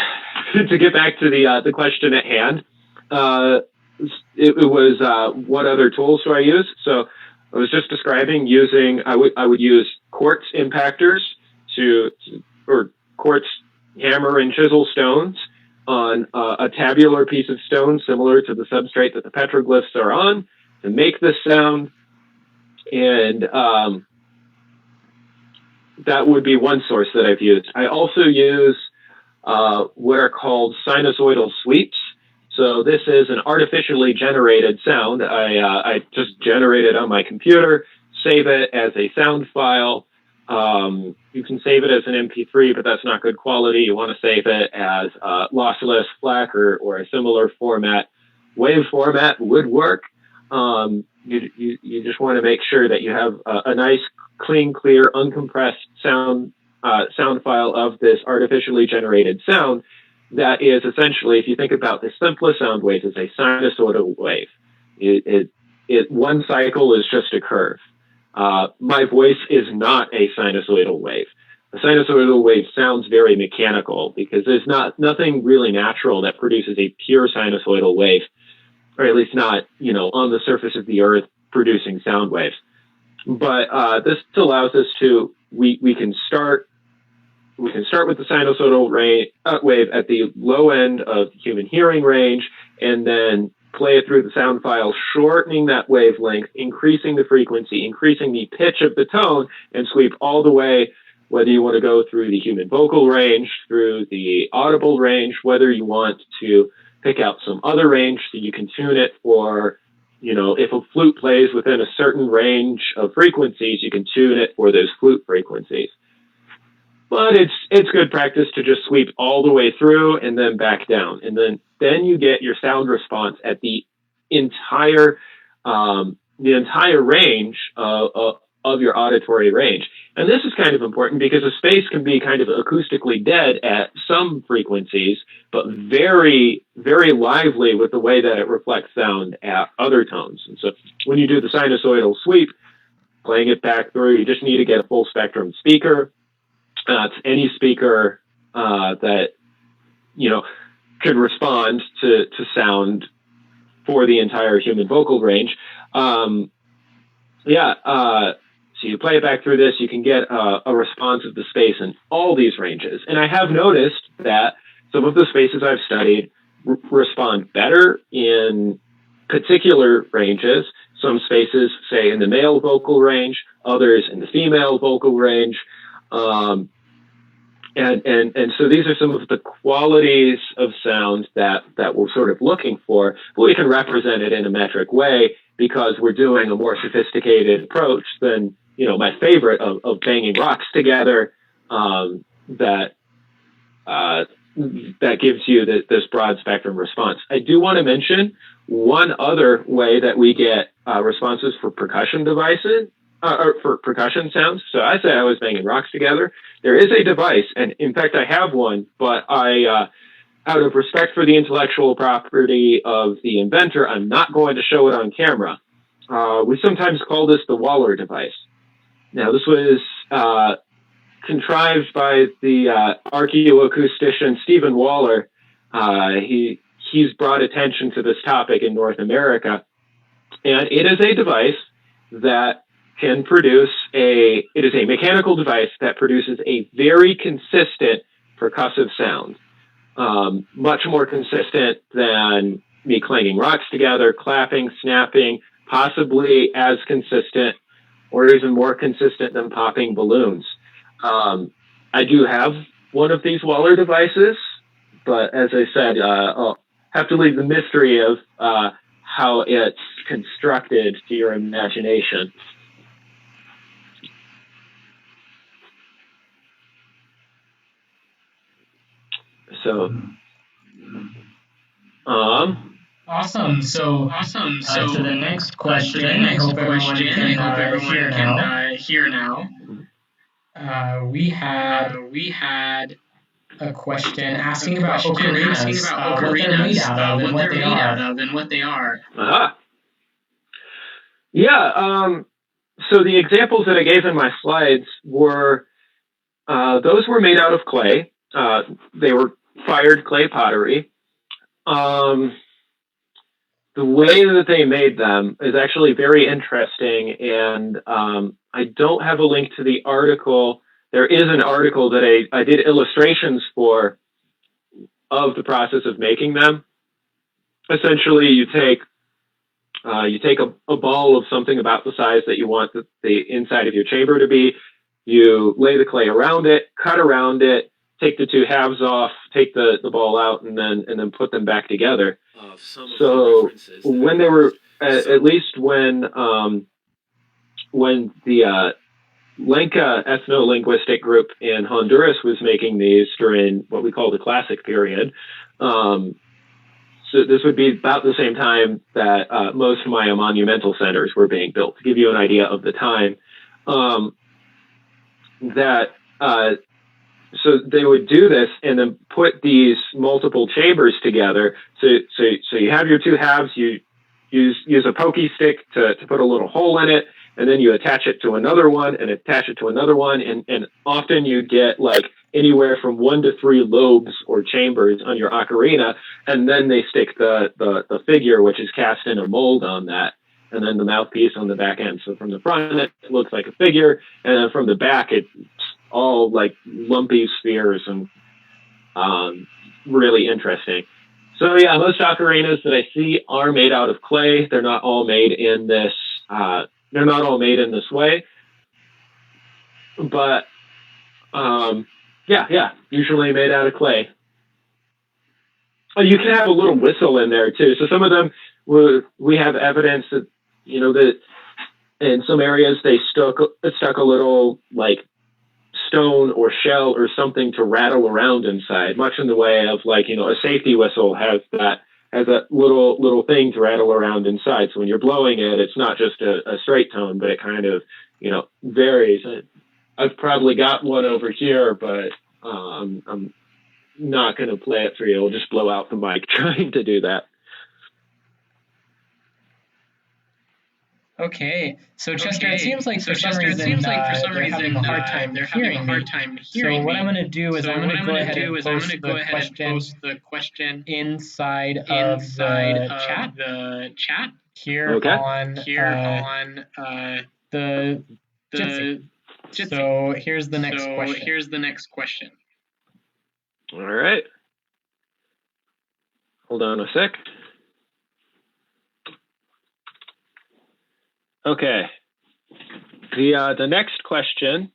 Speaker 3: to get back to the question at hand, it was what other tools do I use? So I was just describing using. I would use quartz impactors or quartz hammer and chisel stones on a tabular piece of stone similar to the substrate that the petroglyphs are on to make this sound. And that would be one source that I've used. I also use what are called sinusoidal sweeps. So this is an artificially generated sound. I just generate it on my computer, save it as a sound file. You can save it as an MP3, but that's not good quality. You want to save it as lossless, FLAC, or a similar format. Wave format would work. You just want to make sure that you have a nice, clean, clear, uncompressed sound file of this artificially generated sound that is essentially, if you think about the simplest sound waves, it's a sinusoidal wave. One cycle is just a curve. My voice is not a sinusoidal wave. A sinusoidal wave sounds very mechanical because there's nothing really natural that produces a pure sinusoidal wave, or at least not, on the surface of the earth producing sound waves. But this allows us to, we can start with the sinusoidal wave at the low end of human hearing range, and then play it through the sound file, shortening that wavelength, increasing the frequency, increasing the pitch of the tone, and sweep all the way, whether you want to go through the human vocal range, through the audible range, whether you want to pick out some other range so you can tune it for, you know, if a flute plays within a certain range of frequencies, you can tune it for those flute frequencies. But it's good practice to just sweep all the way through and then back down. And then you get your sound response at the entire range of your auditory range. And this is kind of important because a space can be kind of acoustically dead at some frequencies, but very, very lively with the way that it reflects sound at other tones. And so when you do the sinusoidal sweep, playing it back through, you just need to get a full spectrum speaker. It's any speaker that, you know, could respond to sound for the entire human vocal range. So you play it back through this, you can get a response of the space in all these ranges. And I have noticed that some of the spaces I've studied respond better in particular ranges. Some spaces, say, in the male vocal range, others in the female vocal range. And so these are some of the qualities of sound that we're sort of looking for, but we can represent it in a metric way because we're doing a more sophisticated approach than, you know, my favorite of banging rocks together, that gives you this broad spectrum response. I do want to mention one other way that we get responses for percussion devices, or for percussion sounds. So I said I was banging rocks together. There is a device, and in fact I have one, but I, out of respect for the intellectual property of the inventor, I'm not going to show it on camera. We sometimes call this the Waller device. Now, this was contrived by the archaeoacoustician Stephen Waller. He's brought attention to this topic in North America, and it is a device that can produce it is a mechanical device that produces a very consistent percussive sound, much more consistent than me clanging rocks together, clapping, snapping, possibly as consistent or even more consistent than popping balloons. I do have one of these Waller devices, but as I said, I'll have to leave the mystery of how it's constructed to your imagination. So,
Speaker 5: awesome. So to the next question, I hope everyone can hear now. We had a question asking about ocarinas, what they're made out of and what they are.
Speaker 3: Yeah. So the examples that I gave in my slides were those were made out of clay. They were fired clay pottery. The way that they made them is actually very interesting, and I don't have a link to the article. There is an article that I did illustrations for of the process of making them. Essentially, you take a ball of something about the size that you want the inside of your chamber to be. You lay the clay around it, cut around it, take the two halves off, take the ball out, and then put them back together. So when they were, at least when the Lenca ethno-linguistic group in Honduras was making these during what we call the Classic period, so this would be about the same time that most Maya monumental centers were being built, to give you an idea of the time. So they would do this and then put these multiple chambers together. So you have your two halves, you use a pokey stick to put a little hole in it, and then you attach it to another one and attach it to another one. And often you get like anywhere from 1 to 3 lobes or chambers on your ocarina. And then they stick the figure, which is cast in a mold on that. And then the mouthpiece on the back end. So from the front, it looks like a figure. And then from the back, it's all like lumpy spheres and really interesting. So yeah, most ocarinas that I see are made out of clay. They're not all made in this. They're not all made in this way, but yeah, usually made out of clay. Oh, you can have a little whistle in there too. So some of them we have evidence that that in some areas they stuck a little like stone or shell or something to rattle around inside, much in the way of like a safety whistle has that little thing to rattle around inside. So when you're blowing it, it's not just a straight tone, but it kind of varies. I've probably got one over here, but I'm not going to play it for you. I'll just blow out the mic trying to do that.
Speaker 5: Okay, so Chester, it seems like for some reason they're having a hard time hearing me. So what I'm going to do is I'm going to go ahead and post the question inside of the chat here on the Jitsi. So here's the next question.
Speaker 3: All right. Hold on a sec. Okay. The next question.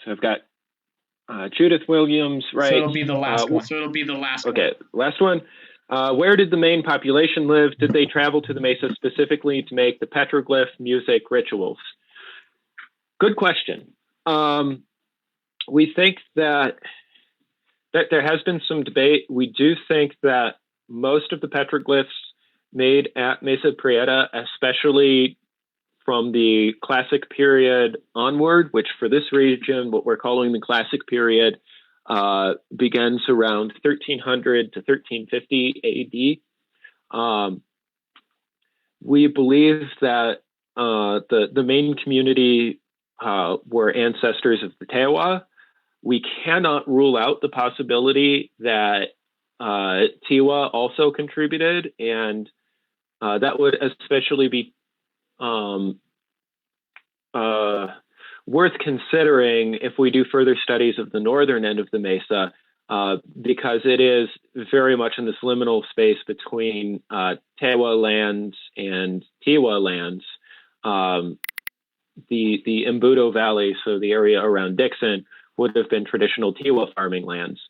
Speaker 3: So I've got Judith Williams, right?
Speaker 5: So it'll be the last one.
Speaker 3: Okay, last one. Where did the main population live? Did they travel to the Mesa specifically to make the petroglyph music rituals? Good question. We think that there has been some debate. We do think that most of the petroglyphs made at Mesa Prieta, especially from the classic period onward, which for this region, what we're calling the classic period, begins around 1300 to 1350 AD. We believe that the main community were ancestors of the Tewa. We cannot rule out the possibility that Tiwa also contributed, and that would especially be worth considering if we do further studies of the northern end of the Mesa, because it is very much in this liminal space between Tewa lands and Tiwa lands. The Embudo Valley, so the area around Dixon, would have been traditional Tiwa farming lands.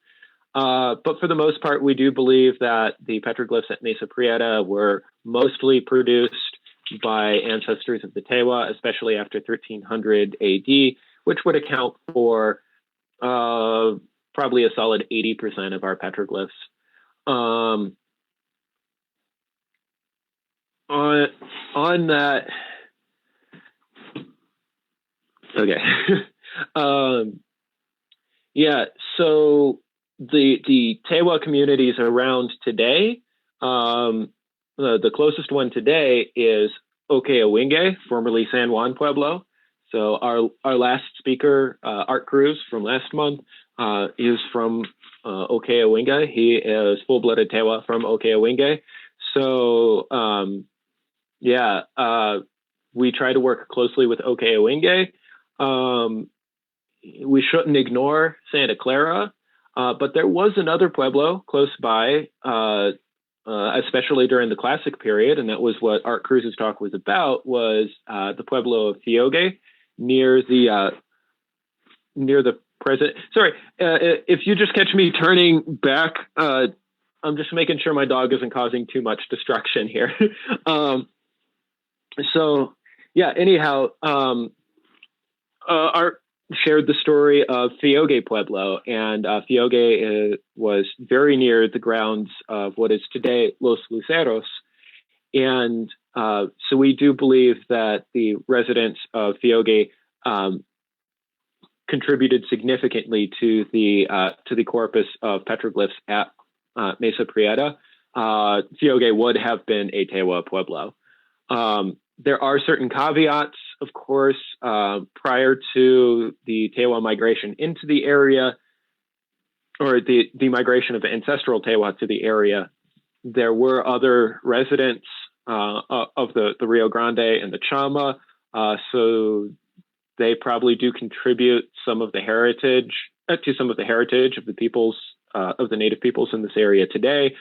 Speaker 3: But for the most part, we do believe that the petroglyphs at Mesa Prieta were mostly produced by ancestors of the Tewa, especially after 1300 AD, which would account for probably a solid 80% of our petroglyphs. On that, okay. Yeah, so the Tewa communities around today, the closest one today is Archaeoacoustics, formerly San Juan Pueblo. So our last speaker, Art Cruz from last month, is from Archaeoacoustics. He is full-blooded Tewa from Archaeoacoustics. So we try to work closely with Archaeoacoustics. We shouldn't ignore Santa Clara, but there was another Pueblo close by, especially during the classic period, and that was what Art Cruz's talk was about, was the Pueblo of Fioge near the present. Sorry, if you just catch me turning back, I'm just making sure my dog isn't causing too much destruction here. So yeah, anyhow, Art shared the story of Fioge Pueblo, and Fioge was very near the grounds of what is today Los Luceros. And so we do believe that the residents of Fioge contributed significantly to the corpus of petroglyphs at Mesa Prieta. Fioge would have been a Tewa Pueblo. There are certain caveats, of course. Prior to the Tewa migration into the area, or the migration of ancestral Tewa to the area, there were other residents of the Rio Grande and the Chama, so they probably do contribute some of the heritage of the peoples of the native peoples in this area today.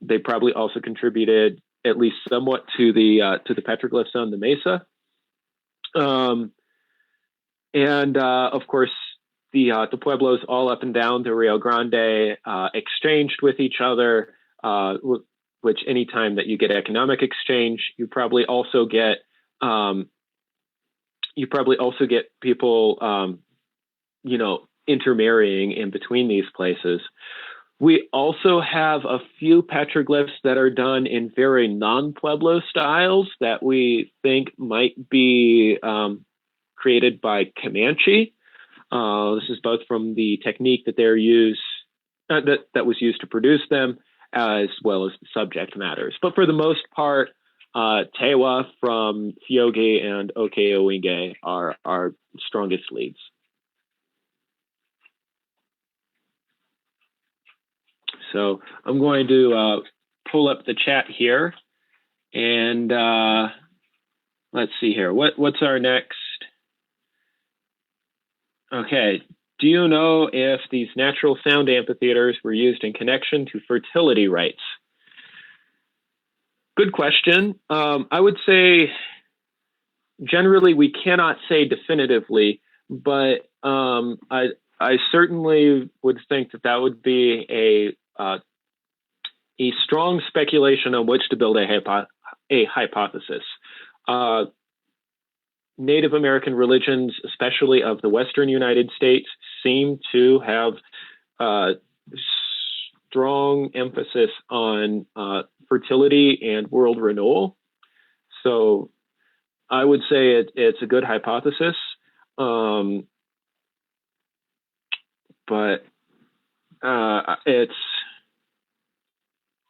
Speaker 3: They probably also contributed at least somewhat to the petroglyphs on the Mesa. Of course, the pueblos all up and down the Rio Grande exchanged with each other, which anytime that you get economic exchange, you probably also get people, intermarrying in between these places. We also have a few petroglyphs that are done in very non-Pueblo styles that we think might be created by Comanche. This is both from the technique that that was used to produce them, as well as the subject matters. But for the most part, Tewa from Fiogi and Okeowinge are our strongest leads. So I'm going to pull up the chat here, and let's see here. What's our next? Okay. Do you know if these natural sound amphitheaters were used in connection to fertility rites? Good question. I would say generally we cannot say definitively, but I certainly would think that would be a strong speculation on which to build a hypothesis. Native American religions, especially of the Western United States, seem to have strong emphasis on fertility and world renewal. So I would say it's a good hypothesis. But it's,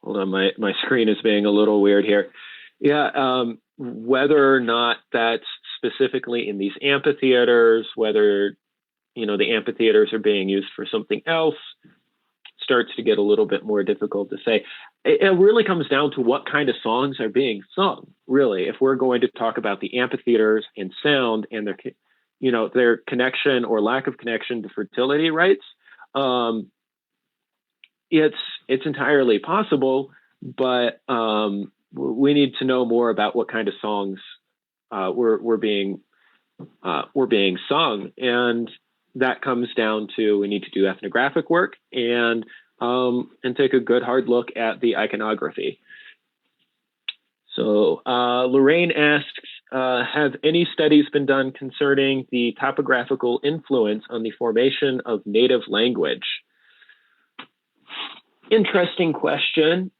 Speaker 3: hold on, my screen is being a little weird here. Yeah, whether or not that's specifically in these amphitheaters, whether, the amphitheaters are being used for something else, starts to get a little bit more difficult to say. It really comes down to what kind of songs are being sung, really. If we're going to talk about the amphitheaters and sound and their connection or lack of connection to fertility rites, it's entirely possible, but we need to know more about what kind of songs were being sung, and that comes down to we need to do ethnographic work and take a good hard look at the iconography. So Lorraine asks, have any studies been done concerning the topographical influence on the formation of native language? Interesting question.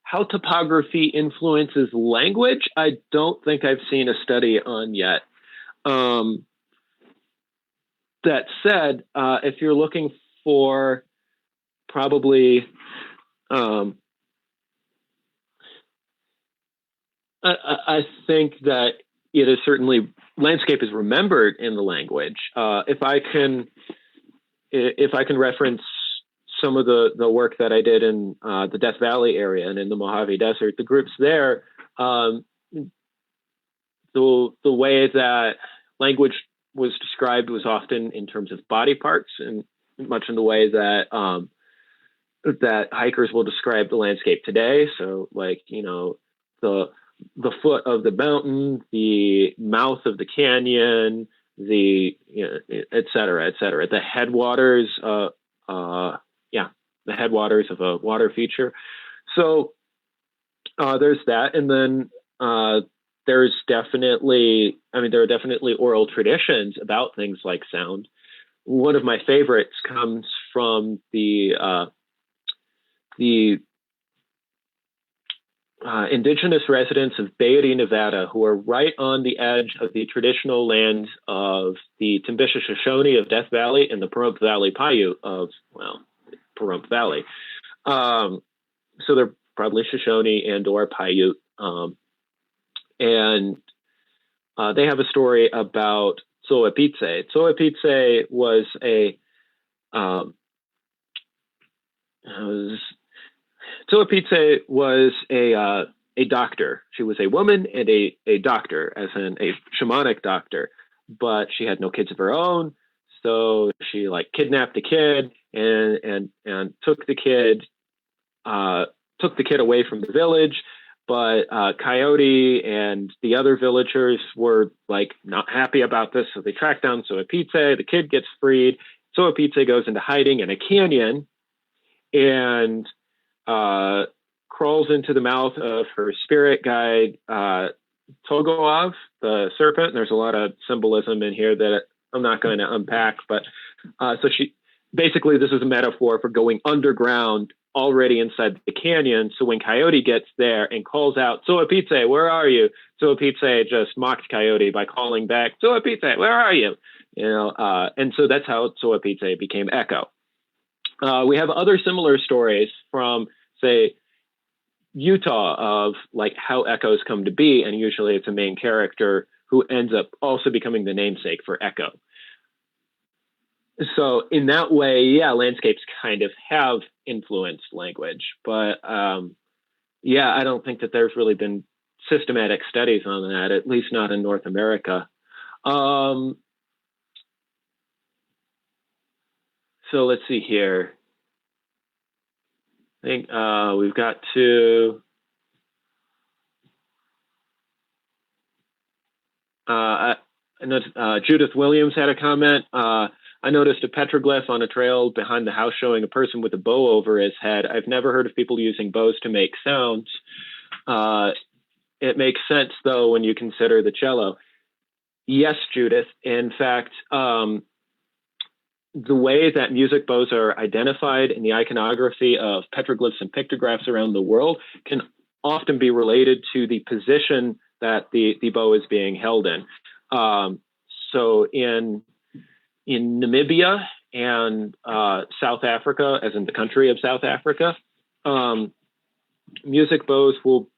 Speaker 3: How topography influences language, I don't think I've seen a study on yet. That said, if you're looking for probably, I think that it is certainly, landscape is remembered in the language. If I can reference some of the work that I did in the Death Valley area and in the Mojave Desert, the groups there, the way that language was described was often in terms of body parts, and much in the way that that hikers will describe the landscape today. So, like, the foot of the mountain, the mouth of the canyon, et cetera, et cetera. The headwaters, the headwaters of a water feature. So there's that. And then there are definitely oral traditions about things like sound. One of my favorites comes from the indigenous residents of Beatty, Nevada, who are right on the edge of the traditional lands of the Timbisha Shoshone of Death Valley and the Pahrump Valley Paiute of, Pahrump Valley. So they're probably Shoshone and or Paiute. And they have a story about Tsoapitse. Tsoapitse was a doctor. She was a woman and a doctor, as in a shamanic doctor, but she had no kids of her own. So she like kidnapped the kid and took the kid away from the village. But Coyote and the other villagers were like not happy about this, so they tracked down Soapice. The kid gets freed. Soapice goes into hiding in a canyon and crawls into the mouth of her spirit guide, Togoav, the serpent. There's a lot of symbolism in here that I'm not going to unpack, but so she basically, this is a metaphor for going underground already inside the canyon. So when Coyote gets there and calls out, Soapice, where are you? Soapice just mocked Coyote by calling back, Soapice, where are you? And so that's how Soapice became Echo. We have other similar stories from, say, Utah of like how echoes come to be, and usually it's a main character who ends up also becoming the namesake for Echo. So in that way, yeah, landscapes kind of have influenced language, but yeah, I don't think that there's really been systematic studies on that, at least not in North America. So let's see here. I think we've got to I noticed, Judith Williams had a comment. I noticed a petroglyph on a trail behind the house showing a person with a bow over his head. I've never heard of people using bows to make sounds. It makes sense, though, when you consider the cello. Yes, Judith. In fact, the way that music bows are identified in the iconography of petroglyphs and pictographs around the world can often be related to the position that the bow is being held in. So in Namibia and South Africa, as in the country of South Africa, music bows will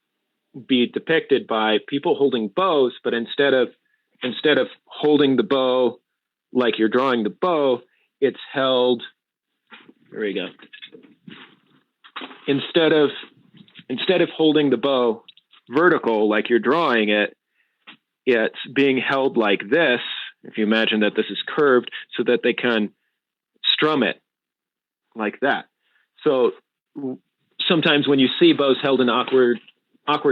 Speaker 3: be depicted by people holding bows, but instead of holding the bow like you're drawing the bow, it's held. There we go. Instead of holding the bow vertical like you're drawing it, it's being held like this. If you imagine that this is curved, so that they can strum it like that. So sometimes when you see bows held in awkward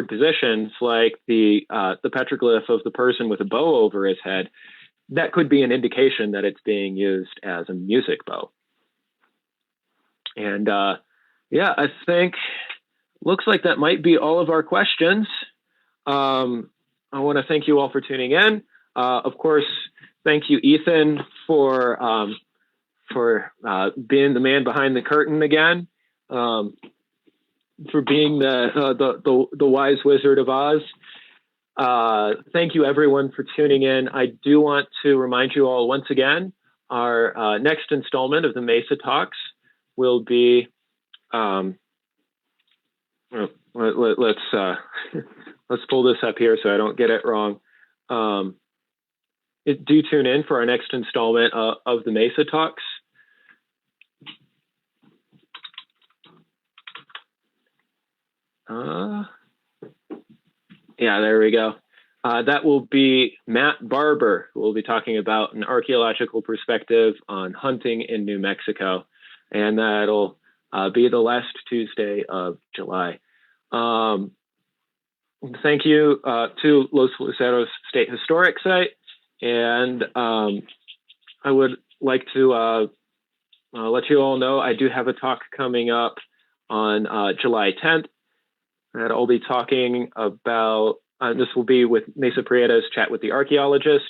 Speaker 3: positions, like the petroglyph of the person with a bow over his head, that could be an indication that it's being used as a music bow. And yeah, I think looks like that might be all of our questions. I want to thank you all for tuning in. Of course, thank you, Ethan, for being the man behind the curtain again, for being the wise Wizard of Oz. Thank you, everyone, for tuning in. I do want to remind you all once again, our next installment of the Mesa Talks will be. Let's pull this up here so I don't get it wrong. Do tune in for our next installment of the Mesa Talks. Yeah, there we go. That will be Matt Barber, who will be talking about an archaeological perspective on hunting in New Mexico. And that'll be the last Tuesday of July. Thank you to Los Luceros State Historic Site. And I would like to let you all know I do have a talk coming up on July 10th that I'll be talking about. This will be with Mesa Prieta's Chat with the Archaeologist.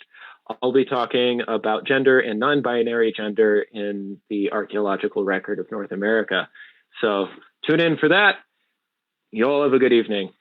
Speaker 3: I'll be talking about gender and non-binary gender in the archaeological record of North America. So tune in for that. You all have a good evening.